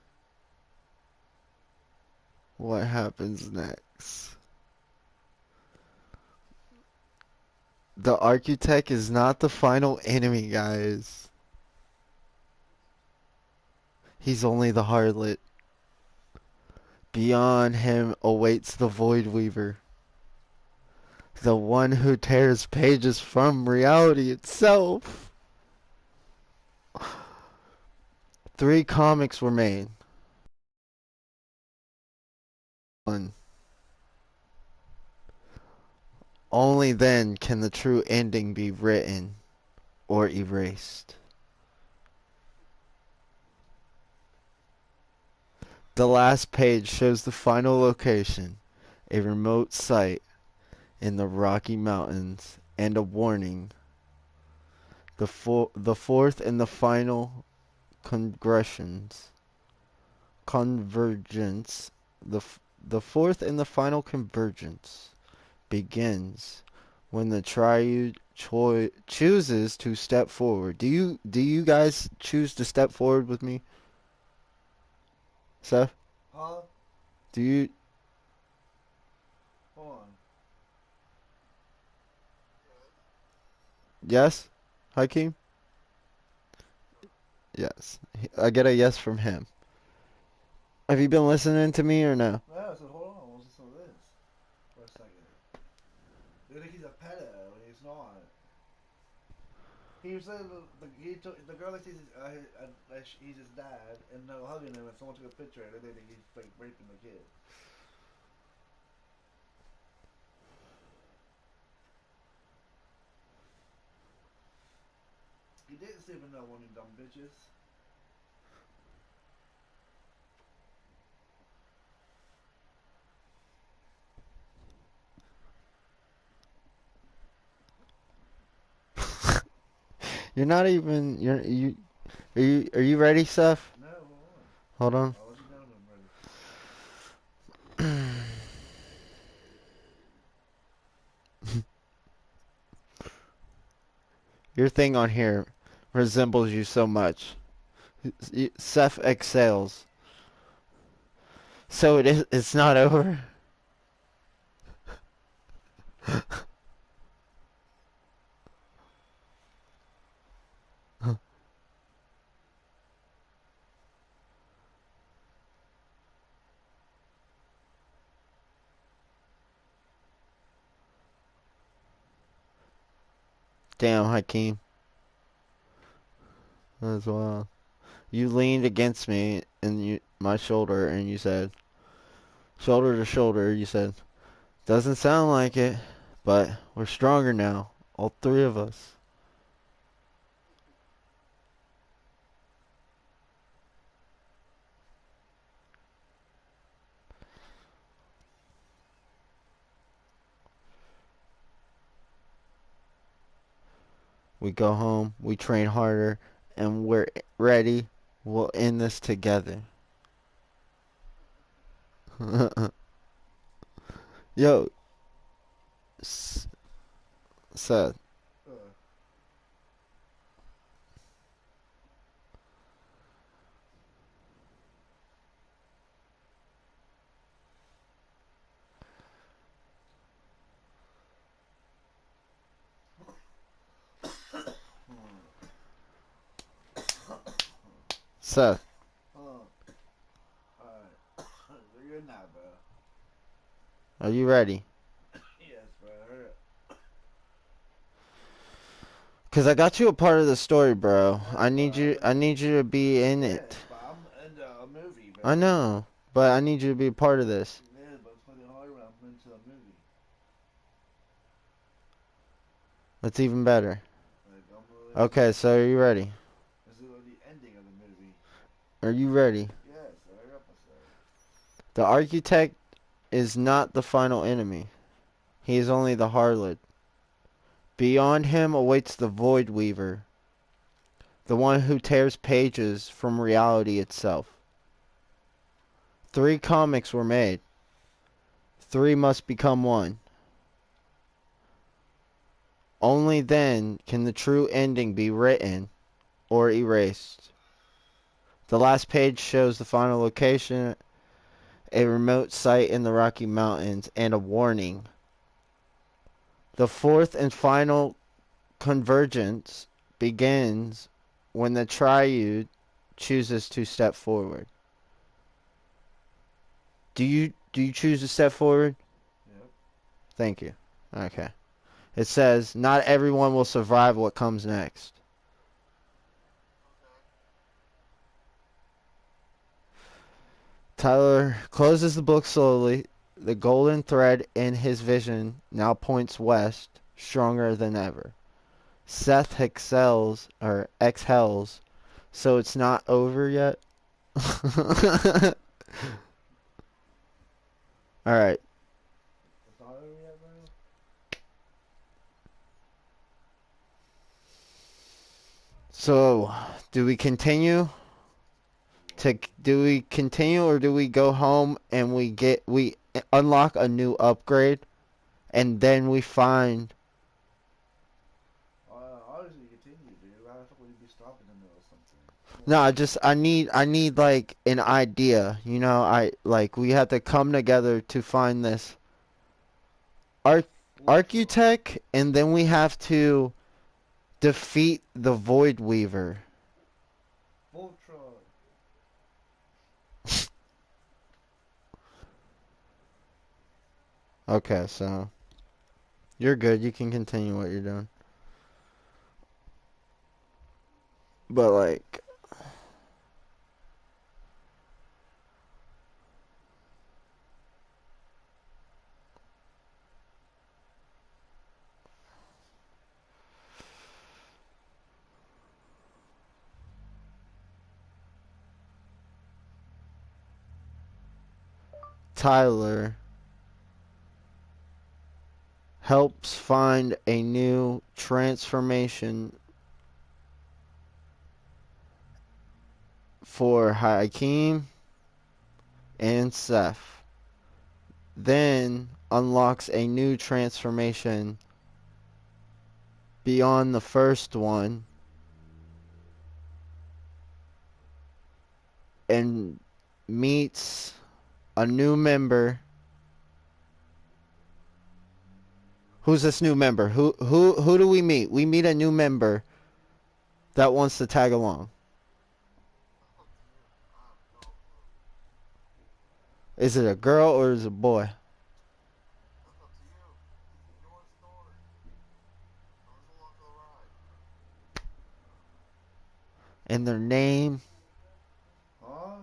What happens next? The architect is not the final enemy, guys. He's only the harlot. Beyond him awaits the Void Weaver. The one who tears pages from reality itself. 3 comics were made. 1. Only then can the true ending be written or erased. The last page shows the final location, a remote site in the Rocky Mountains, and a warning. The fourth and the final convergence. The fourth and the final convergence begins when the triune chooses to step forward. Do you guys choose to step forward with me, Seth? Huh? Do you? Hold on. Yes, Hakeem? Yes. I get a yes from him. Have you been listening to me or no? No, I said, hold on. What's some of this? For a second. You think he's a pedo, and he's not. He was saying the girl that sees he's his dad, and they're hugging him, and someone took a picture, and they think he's like raping the kid. He didn't sleep with no one, you dumb bitches. You're not even. You. Are you ready, Seth? No, Hold on. I'll let you know when I'm ready. Your thing on here resembles you so much. Seth exhales. So it's not over? Damn, Hakeem. As well. You leaned against me and my shoulder, and you said, shoulder to shoulder, you said, doesn't sound like it, but we're stronger now, all 3 of us. We go home, we train harder, and we're ready. We'll end this together. Yo, Seth. Seth. Alright. You're good now, bro. Are you ready? Yes, bro. Hurry up. Cause I got you a part of the story, bro. I need you to be in it. Yes, but I'm in a movie, bro. I know, but I need you to be a part of this. Yeah, but it's fucking hard when I'm into a movie. That's even better. Like, I'm really Okay, so are you ready? This is the ending of the movie. Are you ready? Yes, hurry up, I said. The architect is not the final enemy. He is only the harlot. Beyond him awaits the Void Weaver, the one who tears pages from reality itself. 3 comics were made. 3 must become 1. Only then can the true ending be written or erased. The last page shows the final location, a remote site in the Rocky Mountains, and a warning. The fourth and final convergence begins when the triune chooses to step forward. Do you choose to step forward? Yep. Thank you. Okay. It says, not everyone will survive what comes next. Tyler closes the book slowly. The golden thread in his vision now points west, stronger than ever. Seth exhales, so it's not over yet. Alright. It's not over yet, bro. So, do we continue? Do we continue or do we go home and we unlock a new upgrade and then we find Obviously continue, dude. Why the fuck would you be stopping in the middle of something? no, I need like an idea, you know, we have to come together to find this Architect and then we have to defeat the Void Weaver. Voltron. Okay, so you're good. You can continue what you're doing. But like Tyler helps find a new transformation for Hakeem and Seth. Then unlocks a new transformation beyond the first one and meets a new member. Who's this new member? Who do we meet? We meet a new member that wants to tag along. Is it a girl or is it a boy? And their name. Huh?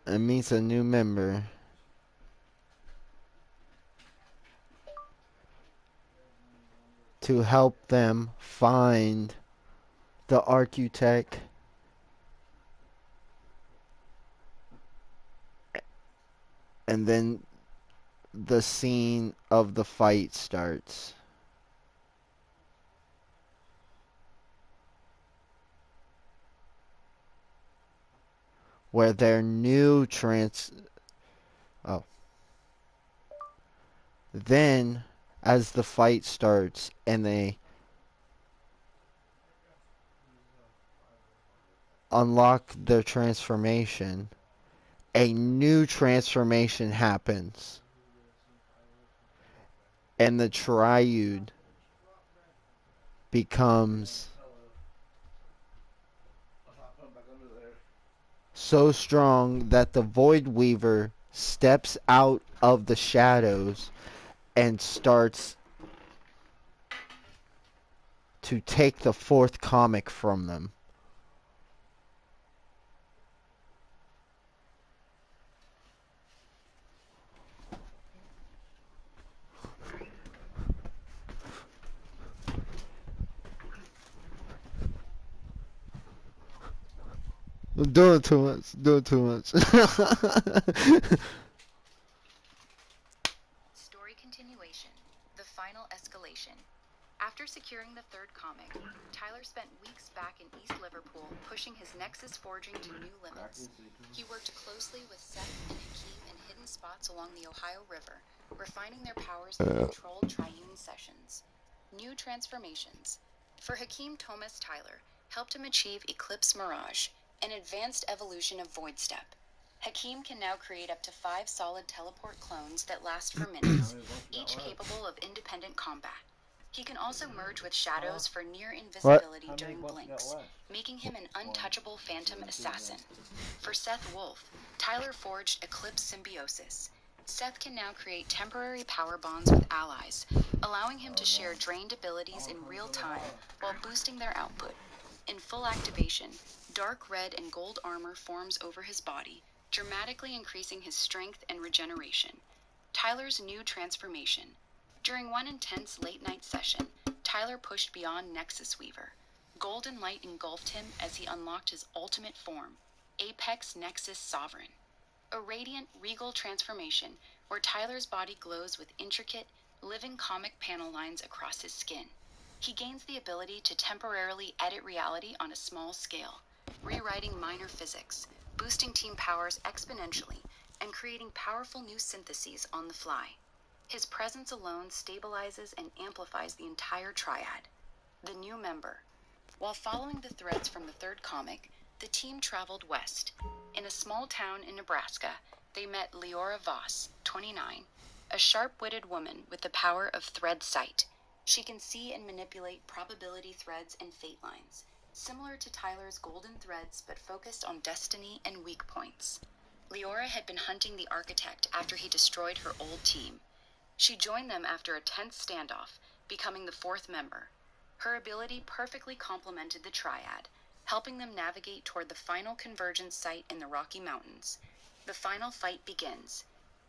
And meets a new member. To help them find the architect. And then the scene of the fight starts. Where their new Then, as the fight starts and they unlock their transformation, a new transformation happens. And the triune becomes so strong that the Void Weaver steps out of the shadows and starts to take the fourth comic from them. I'm doing too much. Doing too much. Story continuation. The final escalation. After securing the third comic, Tyler spent weeks back in East Liverpool pushing his Nexus forging to new limits. He worked closely with Seth and Hakeem in hidden spots along the Ohio River, refining their powers through controlled triune sessions. New transformations. For Hakeem, Thomas Tyler helped him achieve Eclipse Mirage, an advanced evolution of Void Step. Hakeem can now create up to 5 solid teleport clones that last for minutes, each capable of independent combat. He can also merge with shadows for near invisibility during blinks, making him an untouchable phantom assassin. For Seth Wolf, Tyler forged Eclipse Symbiosis. Seth can now create temporary power bonds with allies, allowing him to share drained abilities in real time while boosting their output. In full activation, dark red and gold armor forms over his body, dramatically increasing his strength and regeneration. Tyler's new transformation. During one intense late-night session, Tyler pushed beyond Nexus Weaver. Golden light engulfed him as he unlocked his ultimate form, Apex Nexus Sovereign. A radiant, regal transformation where Tyler's body glows with intricate, living comic panel lines across his skin. He gains the ability to temporarily edit reality on a small scale, rewriting minor physics, boosting team powers exponentially, and creating powerful new syntheses on the fly. His presence alone stabilizes and amplifies the entire triad. The new member. While following the threads from the third comic, the team traveled west. In a small town in Nebraska, they met Leora Voss, 29, a sharp-witted woman with the power of thread sight. She can see and manipulate probability threads and fate lines, similar to Tyler's golden threads but focused on destiny and weak points. Leora had been hunting the architect after he destroyed her old team. She joined them after a tense standoff, becoming the fourth member. Her ability perfectly complemented the triad, helping them navigate toward the final convergence site in the Rocky Mountains. The final fight begins.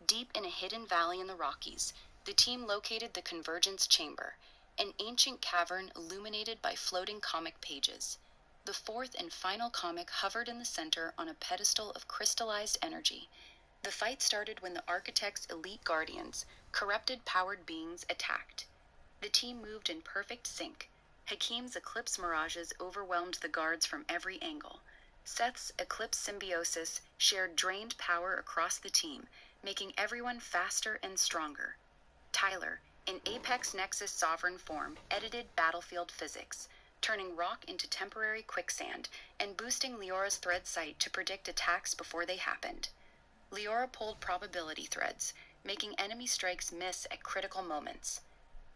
Deep in a hidden valley in the Rockies, the team located the Convergence Chamber, an ancient cavern illuminated by floating comic pages. The fourth and final comic hovered in the center on a pedestal of crystallized energy. The fight started when the Architect's elite guardians, corrupted powered beings, attacked. The team moved in perfect sync. Hakeem's Eclipse Mirages overwhelmed the guards from every angle. Seth's Eclipse Symbiosis shared drained power across the team, making everyone faster and stronger. Tyler, in Apex Nexus Sovereign form, edited battlefield physics, turning rock into temporary quicksand and boosting Leora's thread sight to predict attacks before they happened. Leora pulled probability threads, making enemy strikes miss at critical moments.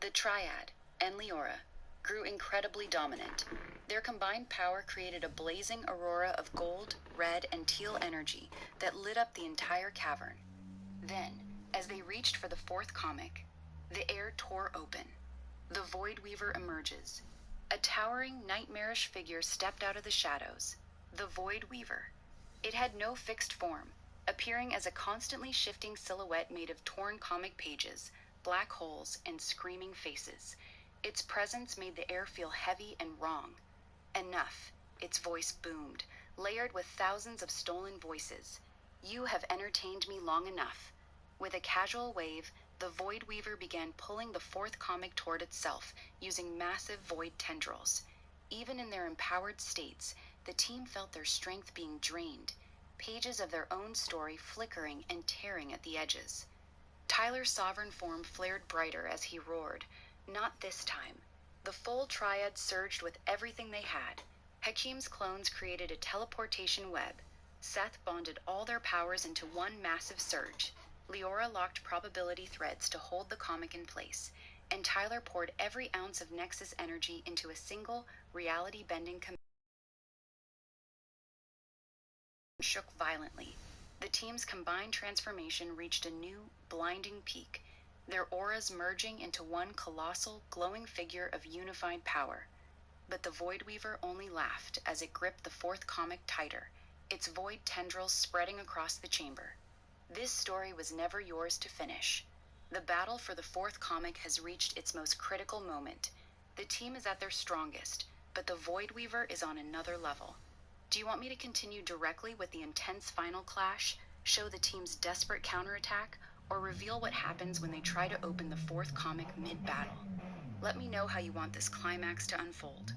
The Triad, and Leora, grew incredibly dominant. Their combined power created a blazing aurora of gold, red, and teal energy that lit up the entire cavern. Then, as they reached for the fourth comic, the air tore open. The Void Weaver emerges. A towering, nightmarish figure stepped out of the shadows. The Void Weaver. It had no fixed form, appearing as a constantly shifting silhouette made of torn comic pages, black holes, and screaming faces. Its presence made the air feel heavy and wrong. Enough, its voice boomed, layered with thousands of stolen voices. You have entertained me long enough. With a casual wave, the Void Weaver began pulling the fourth comic toward itself, using massive void tendrils. Even in their empowered states, the team felt their strength being drained, pages of their own story flickering and tearing at the edges. Tyler's sovereign form flared brighter as he roared. Not this time. The full triad surged with everything they had. Hakeem's clones created a teleportation web. Seth bonded all their powers into one massive surge. Leora locked probability threads to hold the comic in place, and Tyler poured every ounce of Nexus energy into a single, reality-bending command. Shook violently. The team's combined transformation reached a new, blinding peak, their auras merging into one colossal, glowing figure of unified power. But the Void Weaver only laughed as it gripped the fourth comic tighter, its void tendrils spreading across the chamber. This story was never yours to finish. The battle for the fourth comic has reached its most critical moment. The team is at their strongest, but the Void Weaver is on another level. Do you want me to continue directly with the intense final clash, show the team's desperate counterattack, or reveal what happens when they try to open the fourth comic mid-battle. Let me know how you want this climax to unfold.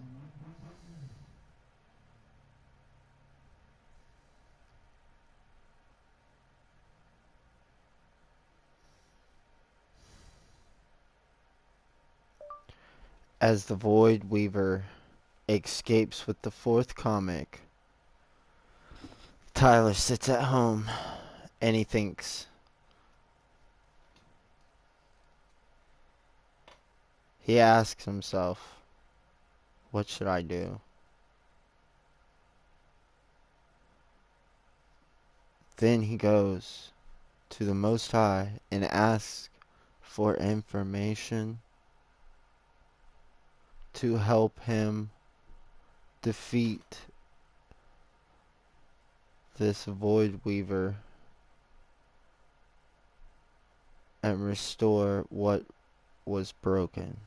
As the Void Weaver escapes with the fourth comic, Tyler sits at home and he thinks. He asks himself, what should I do? Then he goes to the Most High and asks for information to help him defeat this Void Weaver and restore what was broken.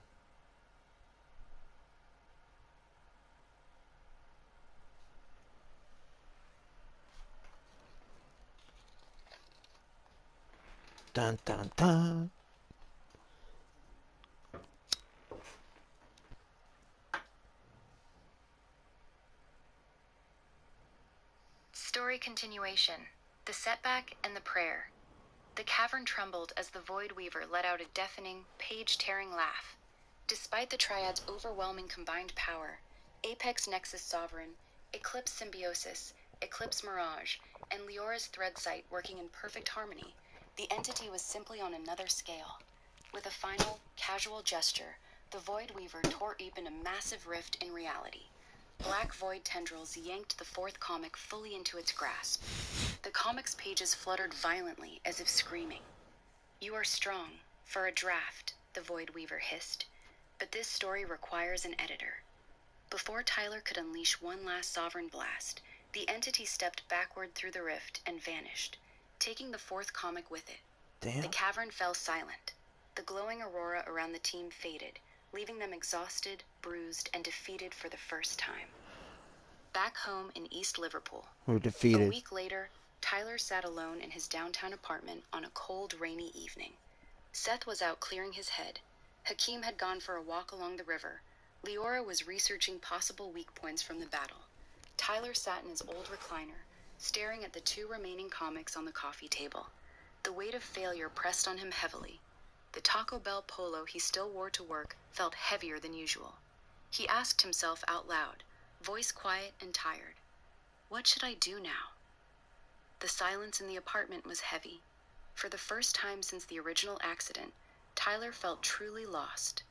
Dun dun dun. Story continuation. The setback and the prayer. The cavern trembled as the Void Weaver let out a deafening, page-tearing laugh. Despite the Triad's overwhelming combined power, Apex Nexus Sovereign, Eclipse Symbiosis, Eclipse Mirage, and Leora's Thread Sight working in perfect harmony, the entity was simply on another scale. With a final, casual gesture, the Void Weaver tore open a massive rift in reality. Black void tendrils yanked the fourth comic fully into its grasp. The comic's pages fluttered violently as if screaming. "You are strong, for a draft," the Void Weaver hissed. "But this story requires an editor." Before Tyler could unleash one last sovereign blast, the entity stepped backward through the rift and vanished, taking the fourth comic with it. Damn. The cavern fell silent. The glowing aurora around the team faded, leaving them exhausted, bruised, and defeated for the first time. Back home in East Liverpool, We're a defeated. week later, Tyler sat alone in his downtown apartment on a cold, rainy evening. Seth was out clearing his head. Hakeem had gone for a walk along the river. Leora was researching possible weak points from the battle. Tyler sat in his old recliner, staring at the two remaining comics on the coffee table. The weight of failure pressed on him heavily. The Taco Bell polo he still wore to work felt heavier than usual. He asked himself out loud, voice quiet and tired, "What should I do now?" The silence in the apartment was heavy. For the first time since the original accident, Tyler felt truly lost.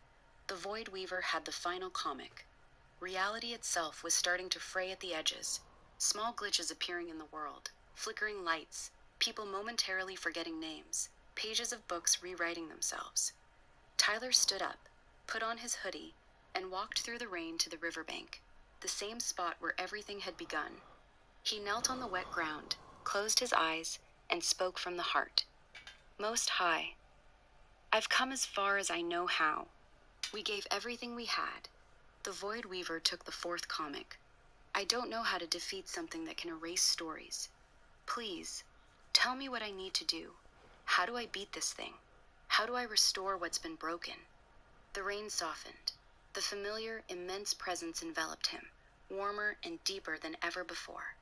The Void Weaver had the final comic. Reality itself was starting to fray at the edges. Small glitches appearing in the world, flickering lights, people momentarily forgetting names, pages of books rewriting themselves. Tyler stood up, put on his hoodie, and walked through the rain to the riverbank, the same spot where everything had begun. He knelt on the wet ground, closed his eyes, and spoke from the heart. "Most High, I've come as far as I know how. We gave everything we had. The Void Weaver took the fourth comic. I don't know how to defeat something that can erase stories. Please, tell me what I need to do. How do I beat this thing? How do I restore what's been broken?" The rain softened. The familiar, immense presence enveloped him, warmer and deeper than ever before.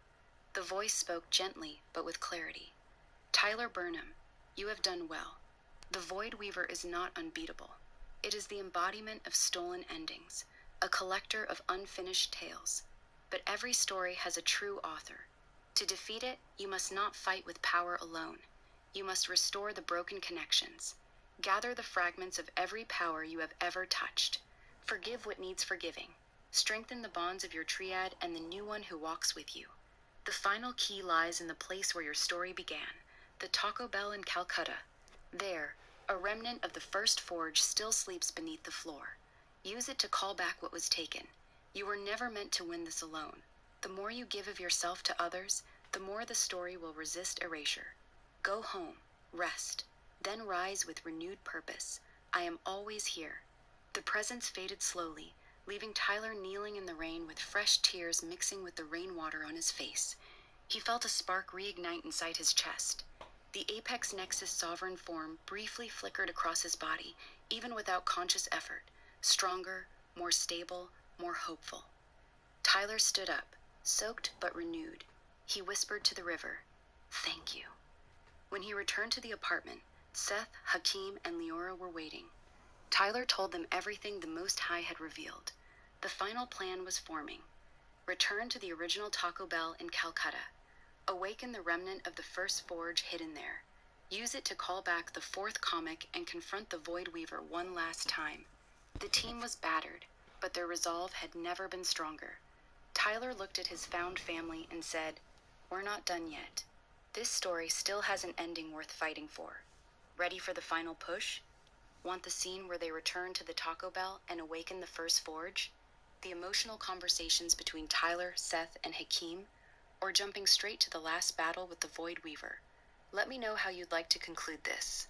The voice spoke gently, but with clarity. "Tyler Burnham, you have done well. The Void Weaver is not unbeatable. It is the embodiment of stolen endings, a collector of unfinished tales. But every story has a true author. To defeat it, you must not fight with power alone. You must restore the broken connections. Gather the fragments of every power you have ever touched. Forgive what needs forgiving. Strengthen the bonds of your triad and the new one who walks with you. The final key lies in the place where your story began, the Taco Bell in Calcutta. There, a remnant of the first forge still sleeps beneath the floor. Use it to call back what was taken. You were never meant to win this alone. The more you give of yourself to others, the more the story will resist erasure. Go home, rest, then rise with renewed purpose. I am always here." The presence faded slowly, leaving Tyler kneeling in the rain with fresh tears mixing with the rainwater on his face. He felt a spark reignite inside his chest. The Apex Nexus sovereign form briefly flickered across his body, even without conscious effort. Stronger, more stable, more hopeful. Tyler stood up, soaked but renewed. He whispered to the river, "Thank you." When he returned to the apartment, Seth, Hakeem, and Leora were waiting. Tyler told them everything the Most High had revealed. The final plan was forming. Return to the original Taco Bell in Calcutta. Awaken the remnant of the first forge hidden there. Use it to call back the fourth comic and confront the Void Weaver one last time. The team was battered, but their resolve had never been stronger. Tyler looked at his found family and said, "We're not done yet. This story still has an ending worth fighting for. Ready for the final push? Want the scene where they return to the Taco Bell and awaken the first forge? The emotional conversations between Tyler, Seth, and Hakeem? Or jumping straight to the last battle with the Void Weaver? Let me know how you'd like to conclude this."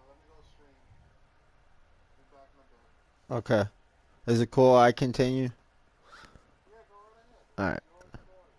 Let me go stream. Be back in a bit. Okay. Is it cool I continue? Yeah, go right ahead. Alright. Go with the story.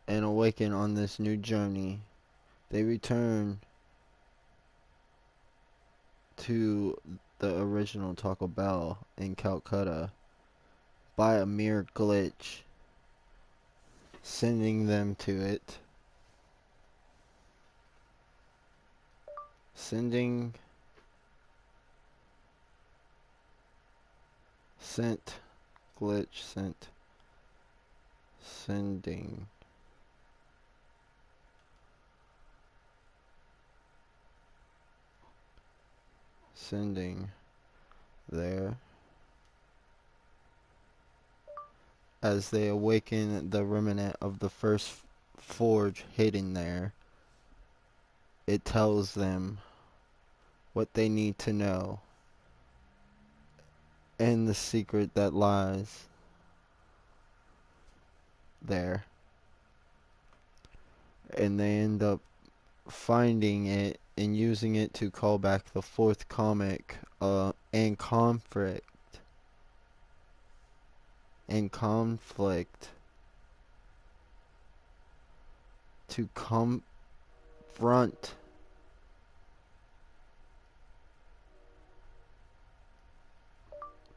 And awaken on this new journey. They return to the original Taco Bell in Calcutta by a mere glitch, sending them to it. Sending. Sent. Glitch. Sent. Sending. Sending there. As they awaken the remnant of the first forge hidden there, it tells them what they need to know and the secret that lies there. And they end up finding it and using it to call back the fourth comic and conflict to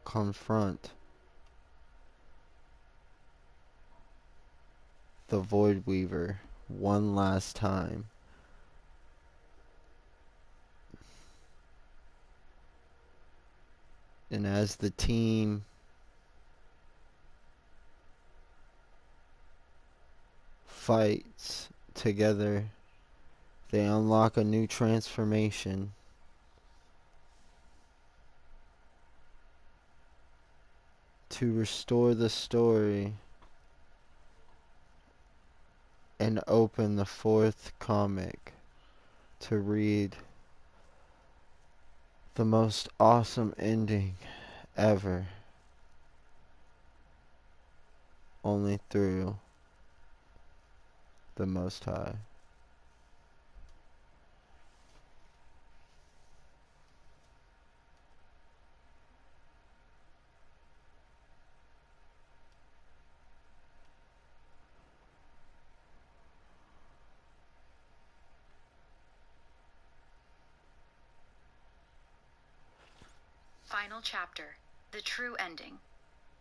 confront the Void Weaver one last time. And as the team fights together, they unlock a new transformation. To restore the story and open the fourth comic to read the most awesome ending ever, only through the Most High. Final chapter. The true ending.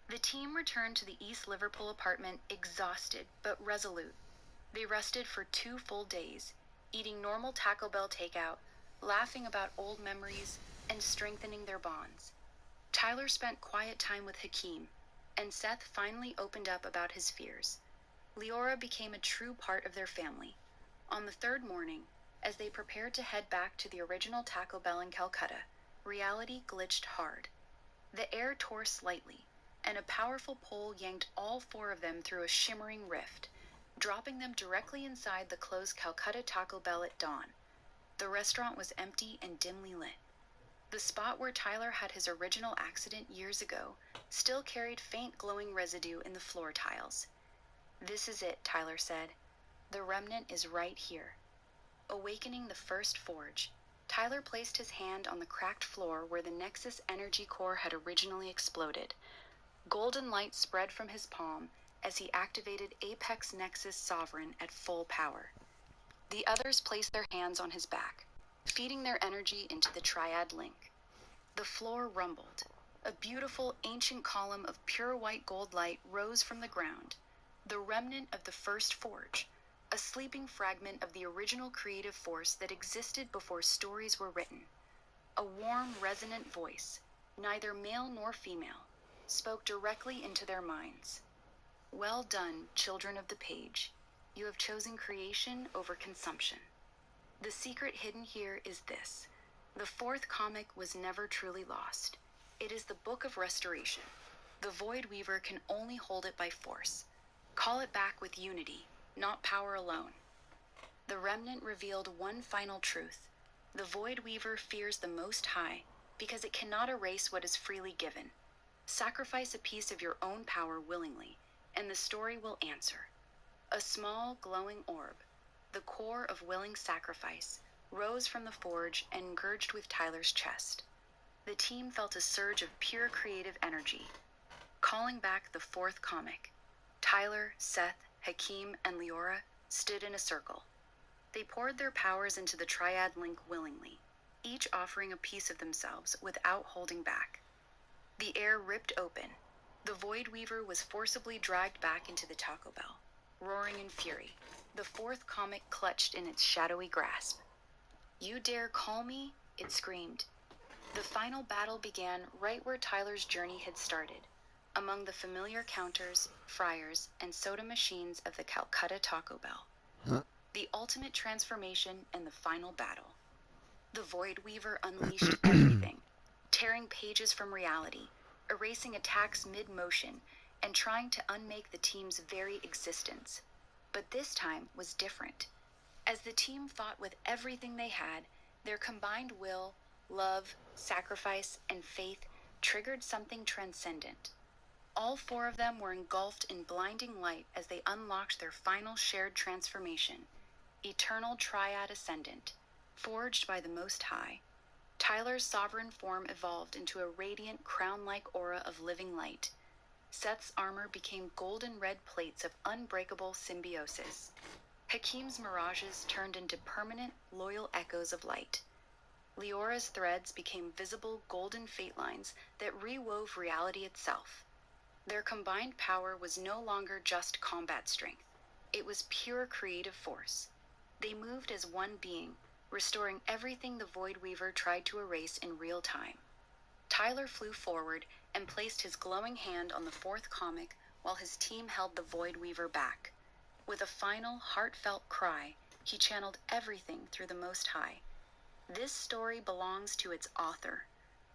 The team returned to the East Liverpool apartment exhausted but resolute. They rested for 2 full days, eating normal Taco Bell takeout, laughing about old memories, and strengthening their bonds. Tyler spent quiet time with Hakeem, and Seth finally opened up about his fears. Leora became a true part of their family. On the 3rd morning, as they prepared to head back to the original Taco Bell in Calcutta, reality glitched hard. The air tore slightly, and a powerful pull yanked all 4 of them through a shimmering rift, dropping them directly inside the closed Calcutta Taco Bell at dawn. The restaurant was empty and dimly lit. The spot where Tyler had his original accident years ago still carried faint glowing residue in the floor tiles. "This is it," Tyler said. "The remnant is right here." Awakening the first forge, Tyler placed his hand on the cracked floor where the Nexus energy core had originally exploded. Golden light spread from his palm as he activated Apex Nexus Sovereign at full power. The others placed their hands on his back, feeding their energy into the Triad link. The floor rumbled. A beautiful ancient column of pure white gold light rose from the ground, the remnant of the first forge, a sleeping fragment of the original creative force that existed before stories were written. A warm, resonant voice, neither male nor female, spoke directly into their minds. "Well done, children of the page. You have chosen creation over consumption. The secret hidden here is this. The 4th comic was never truly lost. It is the book of restoration. The Void Weaver can only hold it by force. Call it back with unity, not power alone." The remnant revealed one final truth. The Void Weaver fears the Most High because it cannot erase what is freely given. Sacrifice a piece of your own power willingly, and the story will answer. A small, glowing orb, the core of willing sacrifice, rose from the forge and engaged with Tyler's chest. The team felt a surge of pure creative energy. Calling back the 4th comic, Tyler, Seth, Hakeem, and Leora stood in a circle. They poured their powers into the Triad link willingly, each offering a piece of themselves without holding back. The air ripped open. The Void Weaver was forcibly dragged back into the Taco Bell, roaring in fury. The 4th comic clutched in its shadowy grasp. "You dare call me?" it screamed. The final battle began right where Tyler's journey had started, among the familiar counters, fryers, and soda machines of the Calcutta Taco Bell. The ultimate transformation and the final battle. The Void Weaver unleashed everything, tearing pages from reality, erasing attacks mid-motion, and trying to unmake the team's very existence. But this time was different. As the team fought with everything they had, their combined will, love, sacrifice, and faith triggered something transcendent. All 4 of them were engulfed in blinding light as they unlocked their final shared transformation, Eternal Triad Ascendant, forged by the Most High. Tyler's sovereign form evolved into a radiant, crown-like aura of living light. Seth's armor became golden red plates of unbreakable symbiosis. Hakeem's mirages turned into permanent, loyal echoes of light. Leora's threads became visible golden fate lines that rewove reality itself. Their combined power was no longer just combat strength. It was pure creative force. They moved as one being, restoring everything the Void Weaver tried to erase in real time. Tyler flew forward and placed his glowing hand on the 4th comic while his team held the Void Weaver back. With a final, heartfelt cry, he channeled everything through the Most High. This story belongs to its author.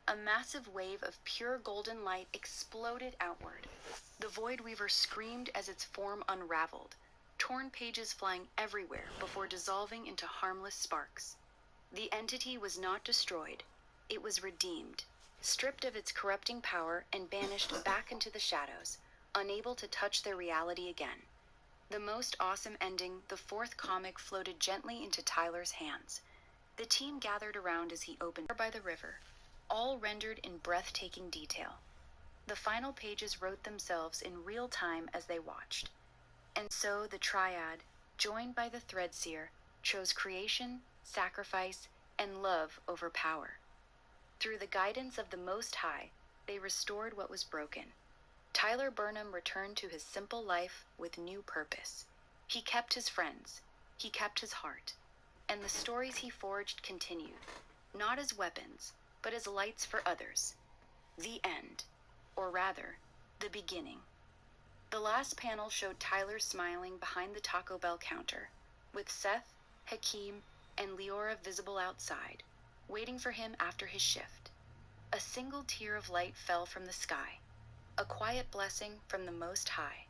A massive wave of pure golden light exploded outward. The Void Weaver screamed as its form unraveled, torn pages flying everywhere before dissolving into harmless sparks. The entity was not destroyed. It was redeemed, stripped of its corrupting power and banished back into the shadows, unable to touch their reality again. The most awesome ending, the fourth comic floated gently into Tyler's hands. The team gathered around as he opened by the river, all rendered in breathtaking detail. The final pages wrote themselves in real time as they watched. And so the Triad, joined by the Threadseer, chose creation, sacrifice, and love over power. Through the guidance of the Most High, they restored what was broken. Tyler Burnham returned to his simple life with new purpose. He kept his friends, he kept his heart, and the stories he forged continued, not as weapons, but as lights for others. The end, or rather, the beginning. The last panel showed Tyler smiling behind the Taco Bell counter, with Seth, Hakeem, and Leora visible outside, waiting for him after his shift. A single tear of light fell from the sky, a quiet blessing from the Most High.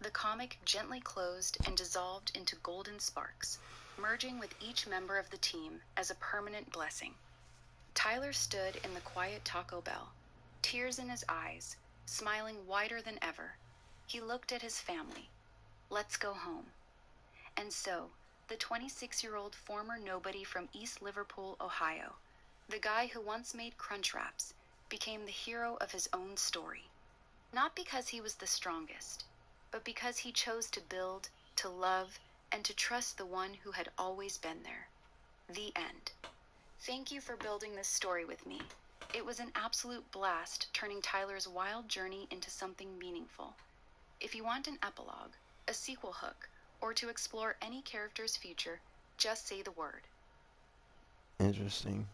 The comic gently closed and dissolved into golden sparks, merging with each member of the team as a permanent blessing. Tyler stood in the quiet Taco Bell, tears in his eyes, smiling wider than ever. He looked at his family. Let's go home. And so, the 26-year-old former nobody from East Liverpool, Ohio, the guy who once made crunch wraps, became the hero of his own story. Not because he was the strongest, but because he chose to build, to love, and to trust the one who had always been there. The end. Thank you for building this story with me. It was an absolute blast turning Tyler's wild journey into something meaningful. If you want an epilogue, a sequel hook, or to explore any character's future, just say the word. Interesting.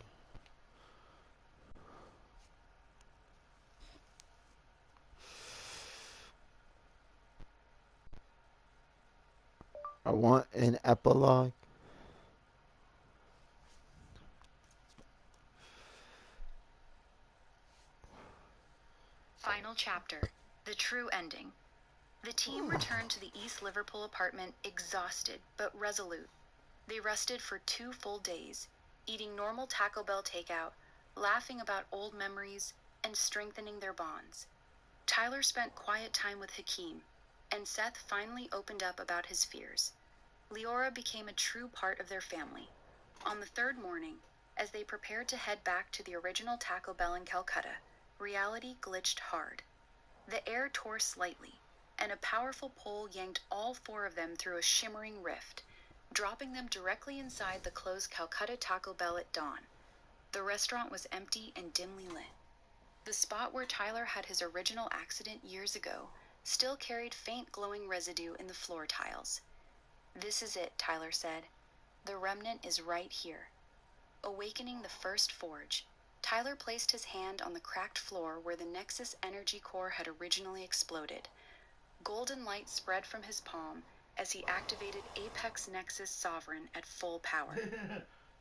I want an epilogue. Final chapter. The true ending. The team returned to the East Liverpool apartment exhausted but resolute. They rested for 2 full days, eating normal Taco Bell takeout, laughing about old memories, and strengthening their bonds. Tyler spent quiet time with Hakeem, and Seth finally opened up about his fears. Leora became a true part of their family. On the 3rd morning, as they prepared to head back to the original Taco Bell in Calcutta, reality glitched hard. The air tore slightly, and a powerful pull yanked all 4 of them through a shimmering rift, dropping them directly inside the closed Calcutta Taco Bell at dawn. The restaurant was empty and dimly lit. The spot where Tyler had his original accident years ago still carried faint glowing residue in the floor tiles. "This is it," Tyler said. "The remnant is right here." Awakening the first forge, Tyler placed his hand on the cracked floor where the Nexus energy core had originally exploded. Golden light spread from his palm as he activated Apex Nexus Sovereign at full power.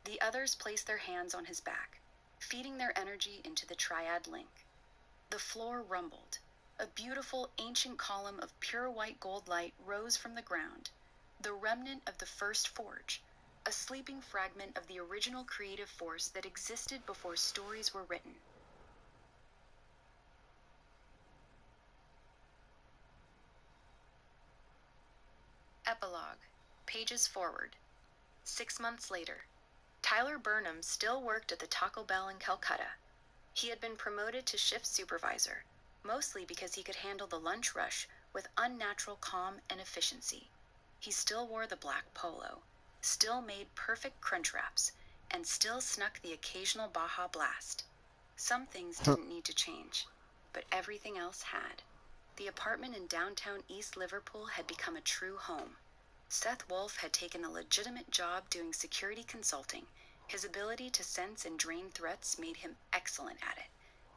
The others placed their hands on his back, feeding their energy into the Triad link. The floor rumbled. A beautiful ancient column of pure white gold light rose from the ground, the remnant of the first forge, a sleeping fragment of the original creative force that existed before stories were written. Epilogue. Pages forward. 6 months later, Tyler Burnham still worked at the Taco Bell in Calcutta. He had been promoted to shift supervisor, mostly because he could handle the lunch rush with unnatural calm and efficiency. He still wore the black polo, still made perfect crunch wraps, and still snuck the occasional Baja Blast. Some things didn't need to change, but everything else had. The apartment in downtown East Liverpool had become a true home. Seth Wolf had taken a legitimate job doing security consulting. His ability to sense and drain threats made him excellent at it.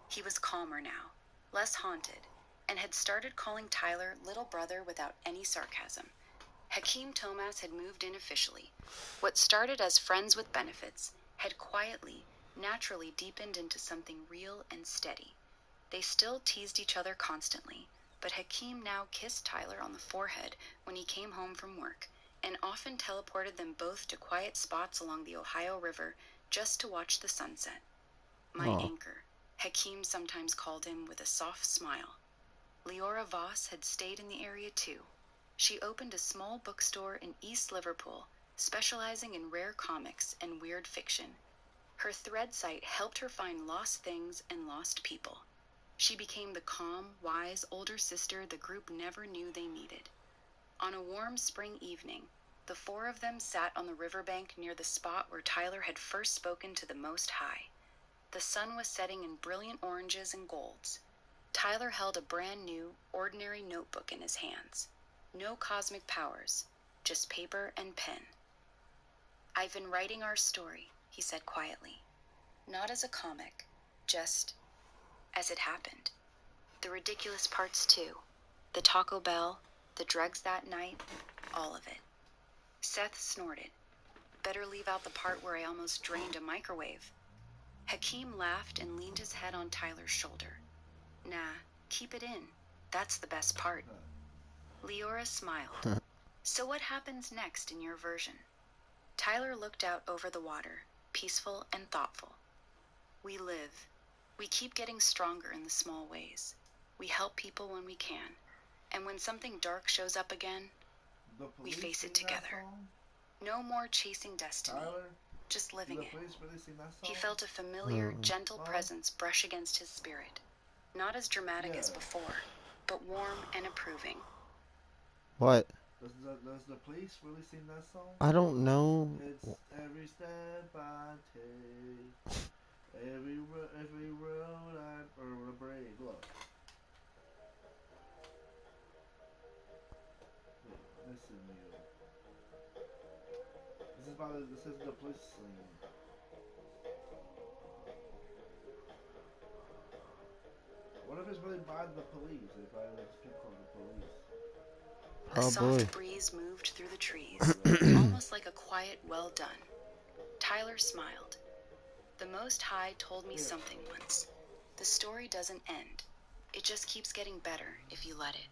He was calmer now, less haunted, and had started calling Tyler little brother without any sarcasm. Hakeem Tomas had moved in officially. What started as friends with benefits had quietly, naturally deepened into something real and steady. They still teased each other constantly, but Hakeem now kissed Tyler on the forehead when he came home from work, and often teleported them both to quiet spots along the Ohio River just to watch the sunset. My anchor, Hakeem sometimes called him with a soft smile. Leora Voss had stayed in the area too. She opened a small bookstore in East Liverpool, specializing in rare comics and weird fiction. Her thread site helped her find lost things and lost people. She became the calm, wise older sister the group never knew they needed. On a warm spring evening, the four of them sat on the riverbank near the spot where Tyler had first spoken to the Most High. The sun was setting in brilliant oranges and golds. Tyler held a brand new, ordinary notebook in his hands. No cosmic powers, just paper and pen. "I've been writing our story," he said quietly. "Not as a comic, just as it happened. The ridiculous parts too. The Taco Bell, the drugs that night, all of it." Seth snorted. "Better leave out the part where I almost drained a microwave." Hakeem laughed and leaned his head on Tyler's shoulder. "Nah, keep it in. That's the best part." Leora smiled. "So what happens next in your version?" Tyler looked out over the water, peaceful and thoughtful. "We live. We keep getting stronger in the small ways. We help people when we can. And when something dark shows up again, we face it together. No more chasing destiny, just living it." He felt a familiar, gentle presence brush against his spirit. Not as dramatic as before, but warm and approving. What? Does the police really sing that song? I don't know. It's every step I take, every road I break. Look. Wait, listen, you. This is the police singing. What if it's really by the police? If I like people call the police. A soft breeze moved through the trees, almost like a quiet well done. Tyler smiled. "The Most High told me something once. The story doesn't end. It just keeps getting better if you let it."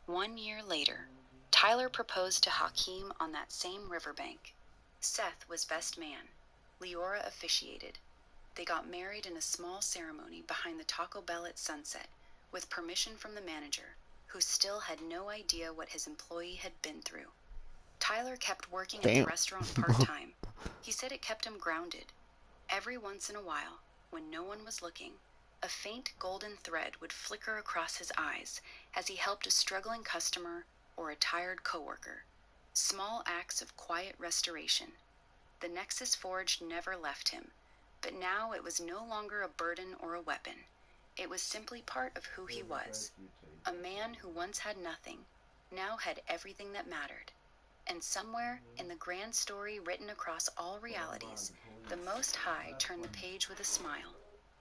1 year later, Tyler proposed to Hakeem on that same riverbank. Seth was best man. Leora officiated. They got married in a small ceremony behind the Taco Bell at sunset, with permission from the manager, who still had no idea what his employee had been through. Tyler kept working at the restaurant part-time. He said it kept him grounded. Every once in a while, when no one was looking, a faint golden thread would flicker across his eyes as he helped a struggling customer or a tired coworker. Small acts of quiet restoration. The Nexus Forge never left him, but now it was no longer a burden or a weapon. It was simply part of who he was. A man who once had nothing, now had everything that mattered. And somewhere in the grand story written across all realities, the Most High turned the page with a smile.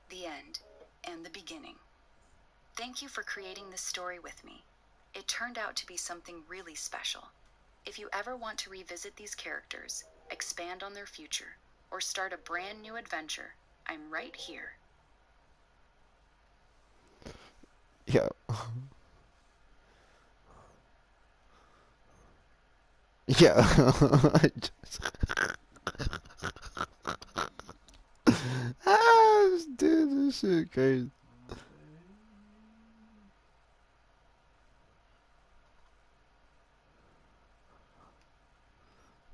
The end and the beginning. Thank you for creating this story with me. It turned out to be something really special. If you ever want to revisit these characters, expand on their future, or start a brand new adventure, I'm right here. Yeah. Yeah. Dude, this shit crazy.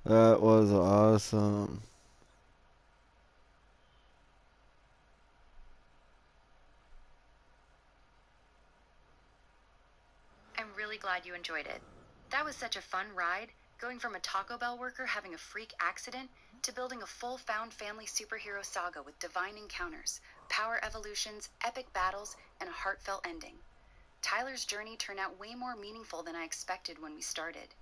That was awesome. I'm really glad you enjoyed it. That was such a fun ride, going from a Taco Bell worker having a freak accident to building a full found family superhero saga with divine encounters, power evolutions, epic battles, and a heartfelt ending. Tyler's journey turned out way more meaningful than I expected when we started.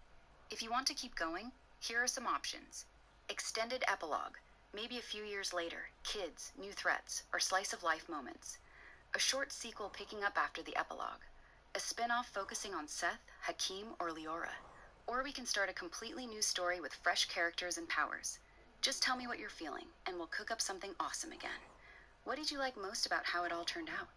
If you want to keep going, here are some options. Extended epilogue, maybe a few years later, kids, new threats, or slice of life moments. A short sequel picking up after the epilogue. A spin-off focusing on Seth, Hakeem, or Leora. Or we can start a completely new story with fresh characters and powers. Just tell me what you're feeling, and we'll cook up something awesome again. What did you like most about how it all turned out?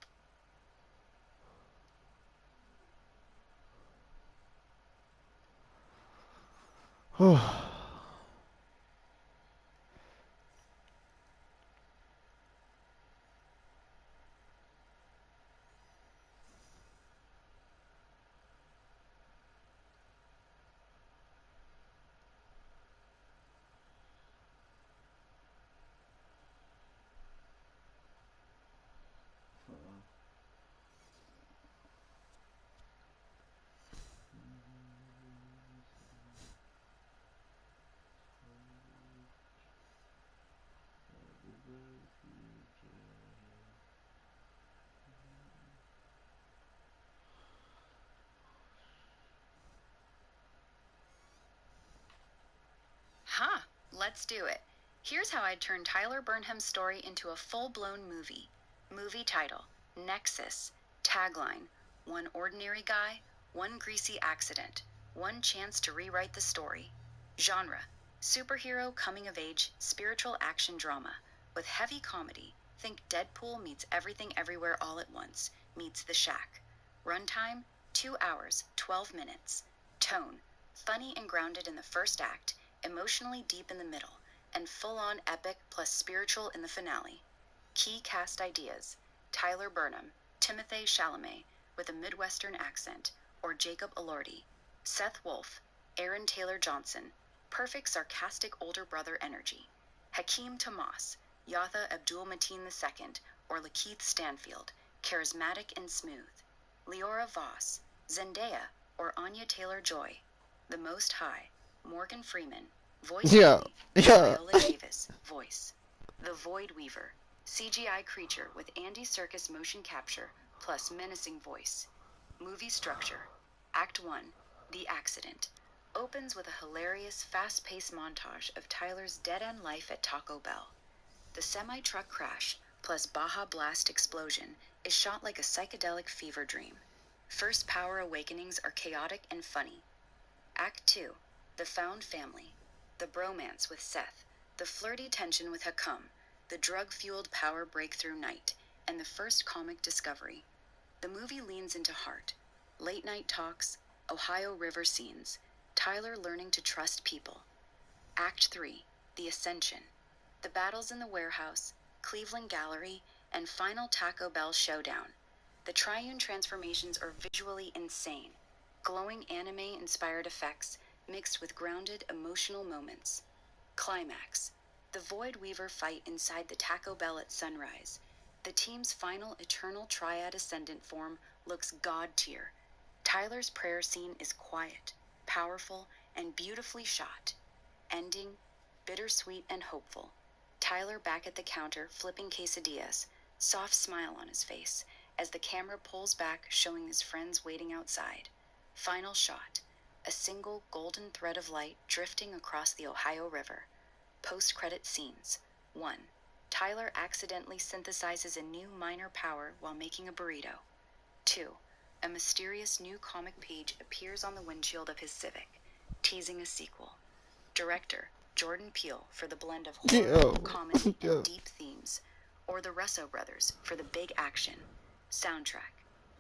Huh, let's do it. Here's how I'd turn Tyler Burnham's story into a full-blown movie. Movie title, Nexus. Tagline, one ordinary guy, one greasy accident, one chance to rewrite the story. Genre, superhero coming-of-age spiritual action drama. With heavy comedy, think Deadpool meets Everything Everywhere All at Once, meets The Shack. Runtime, 2 hours, 12 minutes. Tone, funny and grounded in the first act, emotionally deep in the middle, and full-on epic plus spiritual in the finale. Key cast ideas, Tyler Burnham, Timothée Chalamet with a Midwestern accent, or Jacob Elordi, Seth Wolf, Aaron Taylor Johnson, perfect sarcastic older brother energy. Hakeem Tomas, Yatha Abdul Mateen II, or Lakeith Stanfield, charismatic and smooth. Leora Voss, Zendaya, or Anya Taylor-Joy. The Most High, Morgan Freeman, voice Yeah, only. yeah. Viola Davis, voice. The Void Weaver, CGI creature with Andy Serkis motion capture plus menacing voice. Movie structure. Act 1, The Accident, opens with a hilarious, fast-paced montage of Tyler's dead-end life at Taco Bell. The semi-truck crash plus Baja Blast explosion is shot like a psychedelic fever dream. First power awakenings are chaotic and funny. Act 2, The Found Family, the bromance with Seth, the flirty tension with Hakum, the drug-fueled power breakthrough night, and the first comic discovery. The movie leans into heart. Late-night talks, Ohio River scenes, Tyler learning to trust people. Act 3, The Ascension, the battles in the warehouse, Cleveland Gallery, and final Taco Bell showdown. The triune transformations are visually insane. Glowing anime-inspired effects mixed with grounded, emotional moments. Climax, the Void Weaver fight inside the Taco Bell at sunrise. The team's final Eternal Triad Ascendant form looks god-tier. Tyler's prayer scene is quiet, powerful, and beautifully shot. Ending, bittersweet and hopeful. Tyler back at the counter flipping quesadillas, soft smile on his face, as the camera pulls back showing his friends waiting outside. Final shot, a single golden thread of light drifting across the Ohio River. Post-credit scenes. 1. Tyler accidentally synthesizes a new minor power while making a burrito. 2. A mysterious new comic page appears on the windshield of his Civic, teasing a sequel. Director, Jordan Peele for the blend of horror, comedy, and deep themes. Or the Russo brothers for the big action. Soundtrack,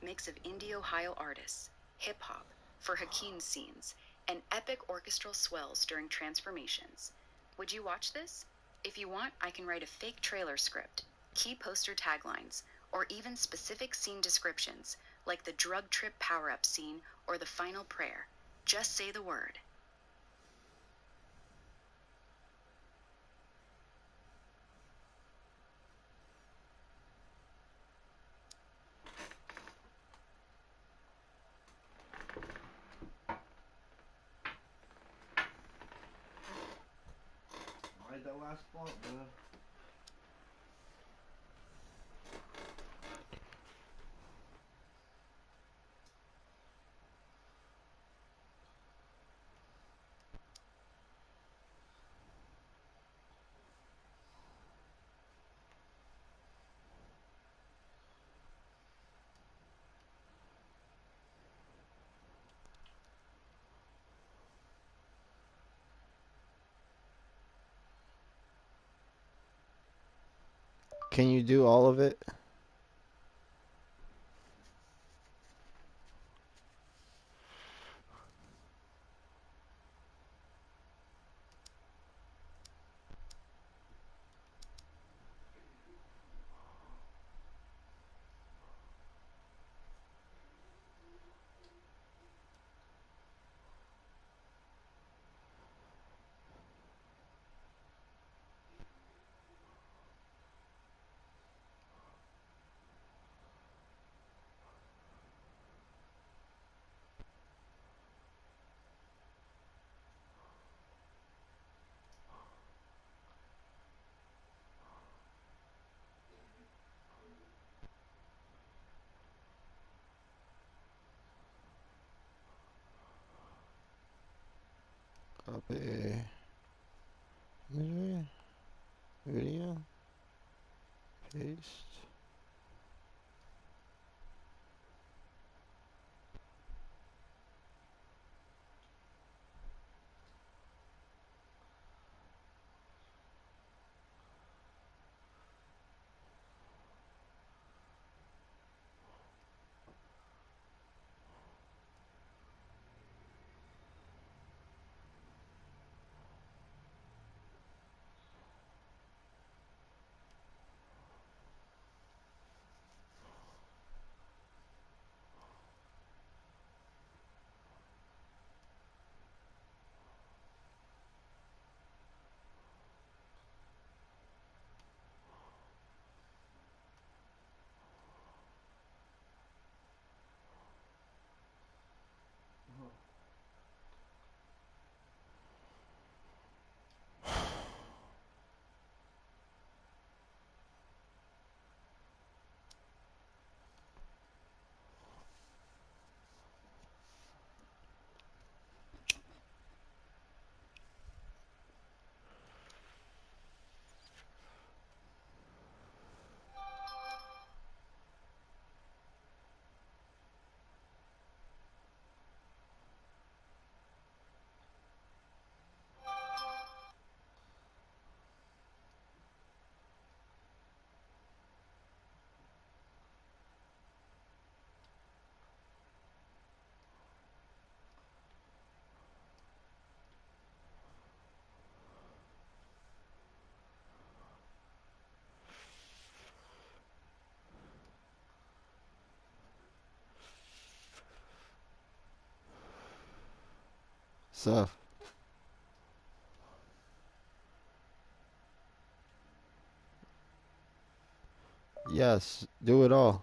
mix of indie Ohio artists, hip-hop for Hakeem's scenes, and epic orchestral swells during transformations. Would you watch this? If you want, I can write a fake trailer script, key poster taglines, or even specific scene descriptions, like the drug trip power-up scene or the final prayer. Just say the word. I hate that last spot, bro. Can you do all of it? Copy. Video. Paste. So. Yes, do it all.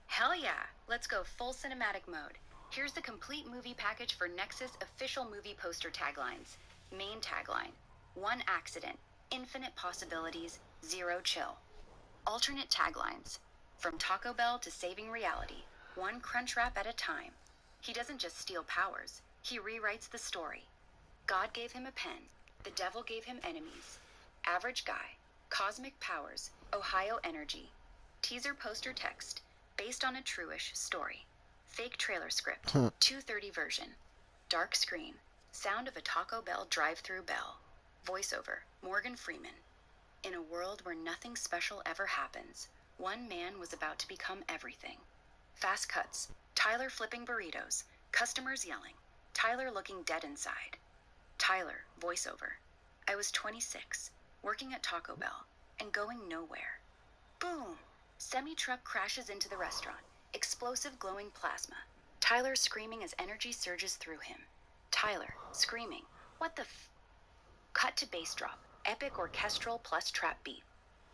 Hell yeah, let's go full cinematic mode. Here's the complete movie package for Nexus official movie poster taglines. Main tagline: one accident, infinite possibilities, zero chill. Alternate taglines: from Taco Bell to saving reality, one crunch wrap at a time. He doesn't just steal powers, he rewrites the story. God gave him a pen, the devil gave him enemies. Average guy, cosmic powers, Ohio energy. Teaser poster text, based on a true-ish story. Fake trailer script, 2:30 version. Dark screen, sound of a Taco Bell drive-through bell. Voiceover, Morgan Freeman. In a world where nothing special ever happens, one man was about to become everything. Fast cuts, Tyler flipping burritos, customers yelling, Tyler looking dead inside. Tyler, voiceover. I was 26, working at Taco Bell, and going nowhere. Boom! Semi-truck crashes into the restaurant. Explosive glowing plasma. Tyler screaming as energy surges through him. Tyler, screaming, what the f... Cut to bass drop. Epic orchestral plus trap beat.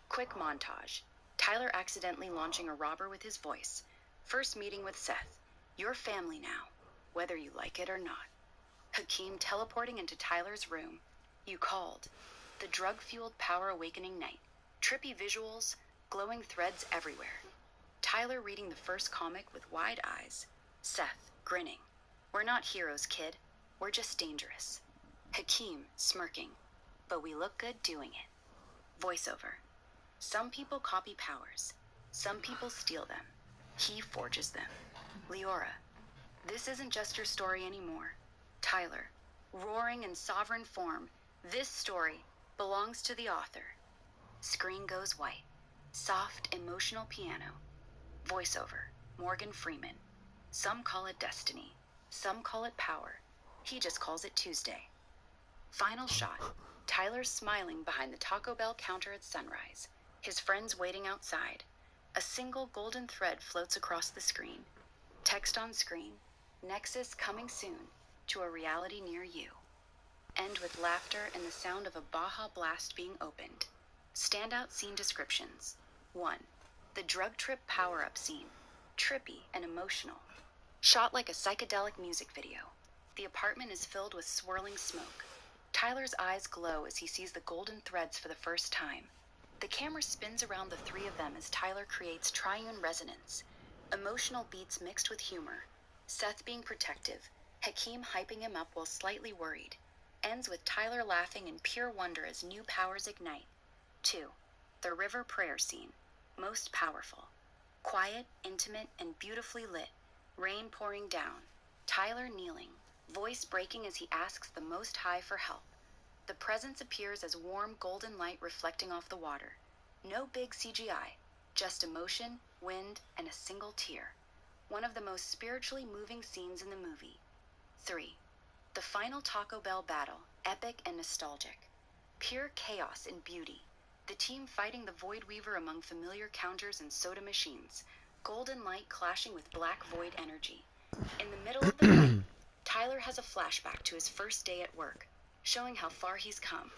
Quick montage. Tyler accidentally launching a robber with his voice. First meeting with Seth. Your family now, whether you like it or not. Hakeem teleporting into Tyler's room. You called. The drug-fueled power awakening night. Trippy visuals, glowing threads everywhere. Tyler reading the first comic with wide eyes. Seth, grinning. We're not heroes, kid. We're just dangerous. Hakeem, smirking. But we look good doing it. Voiceover. Some people copy powers. Some people steal them. He forges them. Leora. This isn't just your story anymore. Tyler. Roaring in sovereign form, this story belongs to the author. Screen goes white. Soft, emotional piano. Voiceover. Morgan Freeman. Some call it destiny. Some call it power. He just calls it Tuesday. Final shot. Tyler's smiling behind the Taco Bell counter at sunrise. His friends waiting outside. A single golden thread floats across the screen. Text on screen. Nexus coming soon to a reality near you. End with laughter and the sound of a Baja Blast being opened. Standout scene descriptions. 1. The drug trip power-up scene. Trippy and emotional. Shot like a psychedelic music video. The apartment is filled with swirling smoke. Tyler's eyes glow as he sees the golden threads for the first time. The camera spins around the three of them as Tyler creates triune resonance. Emotional beats mixed with humor. Seth being protective. Hakeem hyping him up while slightly worried. Ends with Tyler laughing in pure wonder as new powers ignite. 2. The river prayer scene. Most powerful. Quiet, intimate, and beautifully lit. Rain pouring down. Tyler kneeling. Voice breaking as he asks the Most High for help. The presence appears as warm golden light reflecting off the water. No big CGI. Just emotion, wind, and a single tear. One of the most spiritually moving scenes in the movie. 3. The final Taco Bell battle, epic and nostalgic. Pure chaos and beauty. The team fighting the Void Weaver among familiar counters and soda machines. Golden light clashing with black void energy. In the middle of the fight, Tyler has a flashback to his first day at work, showing how far he's come.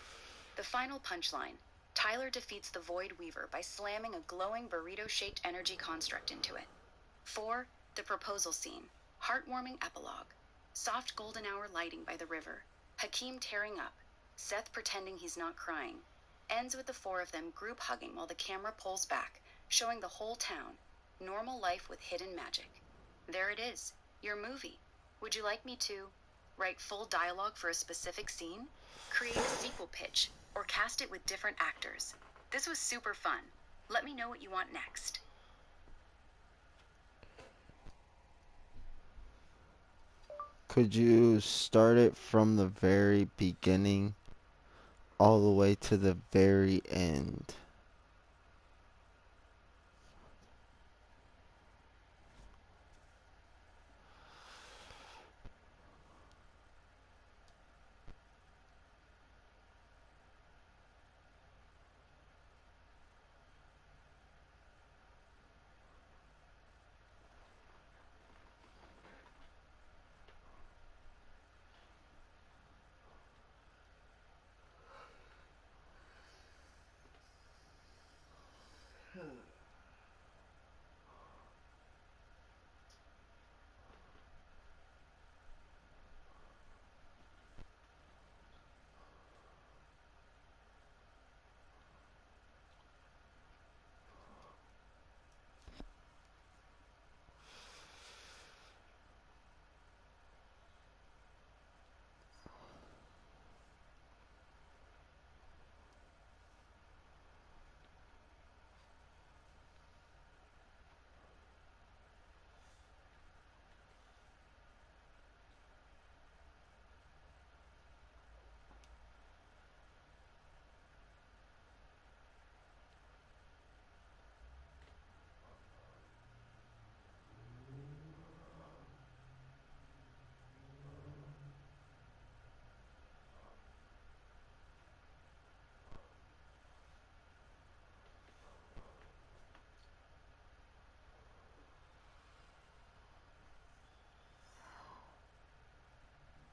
The final punchline. Tyler defeats the Void Weaver by slamming a glowing burrito-shaped energy construct into it. 4. The proposal scene. Heartwarming epilogue. Soft golden hour lighting by the river. Hakeem tearing up. Seth pretending he's not crying. Ends with the four of them group hugging while the camera pulls back, showing the whole town. Normal life with hidden magic. There it is. Your movie. Would you like me to write full dialogue for a specific scene? Create a sequel pitch? Or cast it with different actors? This was super fun. Let me know what you want next. Could you start it from the very beginning all the way to the very end?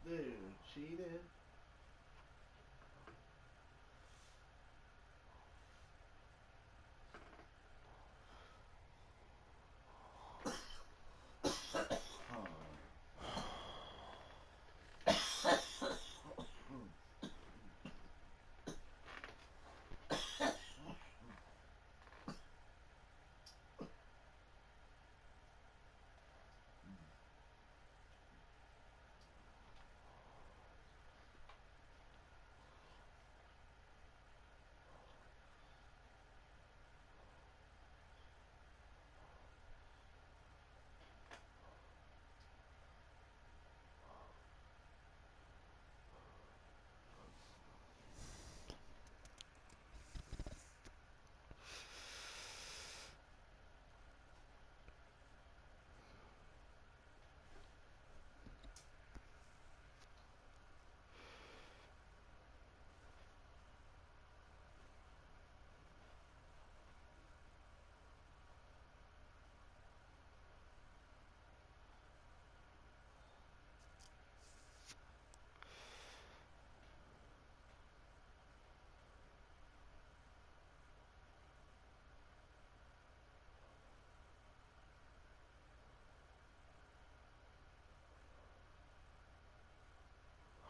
Dude, cheated.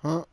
Huh?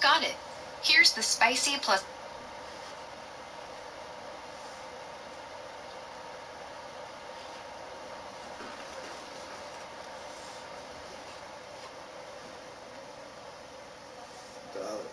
Got it. Here's the spicy plus. Got it.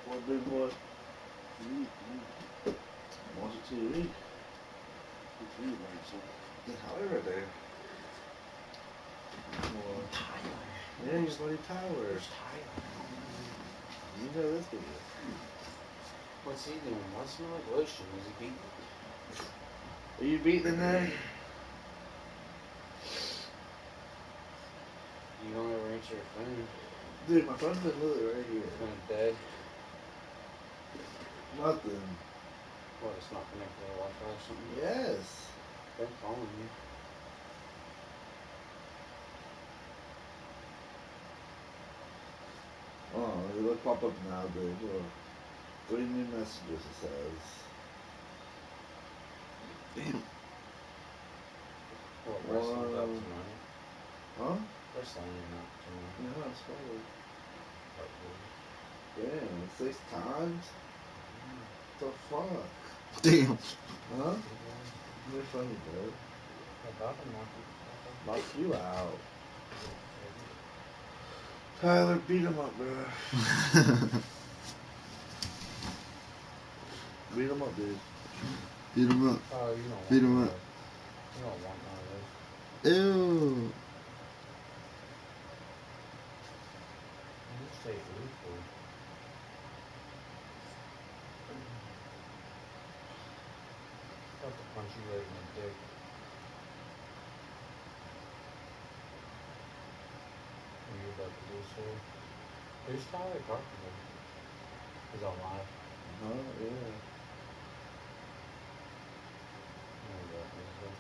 What big boy? Watch the TV. The Tyler right there. Or, yeah, your buddy Tyler. You know this dude. What's he doing? Why does it smell like lotion? Is he beating? Are you beating in there? You don't ever answer your phone. Dude, my phone's been literally right here. Your phone's dead. Nothing. What, it's not connected to the Wi-Fi or something? Yes. They're calling you. Oh, it'll pop up now, dude. Look. 3 new messages, it says. Damn. What, wrestling's out Wow. tonight? Huh? Wrestling out tonight. Yeah, it's probably. Hopefully. Damn, 6 times? The fuck? Damn. Huh? You're funny, bro. About to knock himself out. Knock you out. Tyler, beat him up, bro. Beat him up, dude. Beat him up. Oh, you don't want Beat him none up. of this. You don't want none of this. Ew. You stay lethal. About to punch you right in the dick. What are you about to do, sir? Who's Tyler Carpenter? He's alive. Huh? Yeah. No, but he's good.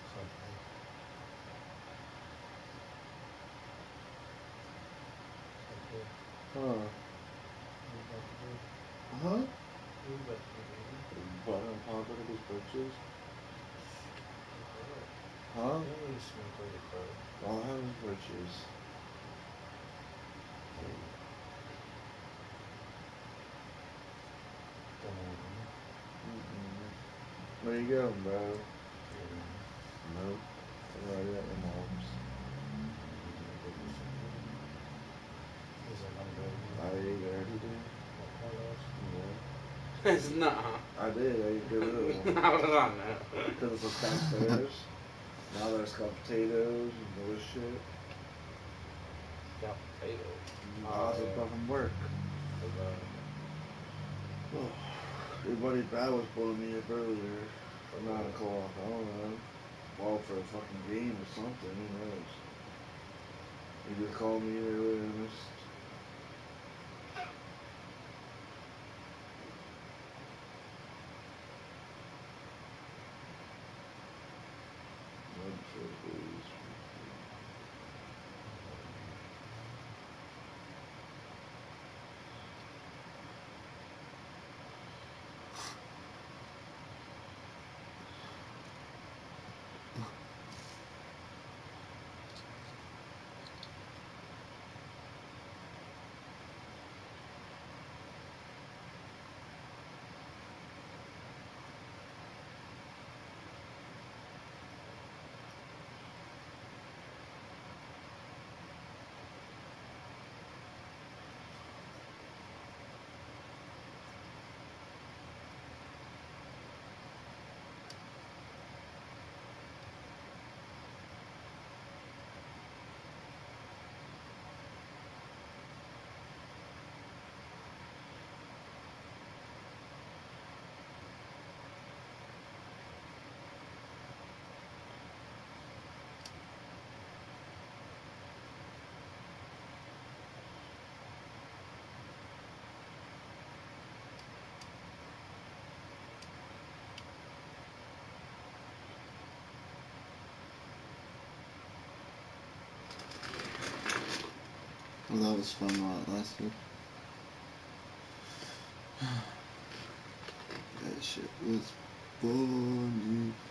Something. Something. Huh? What are you about to do? Huh? What are you about to do, baby? Button on top of his britches. Like what? Huh? You don't need to swing through your fur. I'll have his britches. Don't want any. Where you going, bro? Yeah. Nope. I'm already at my mom's. You gonna go do something? Is it gonna go I eat? ate already, dude. At Carlos? Yeah. It's not. I did. I ate good little. How did I know? Because it's downstairs. Now there's got potatoes and more shit. Got potatoes. I was fucking work. Forgot. Oh, your buddy Brad was blowing me up earlier for 9 o'clock. I don't know. Well, for a fucking game or something. Who knows? He just called me earlier and this. Well, that was fun while it lasted. That shit was fun, dude.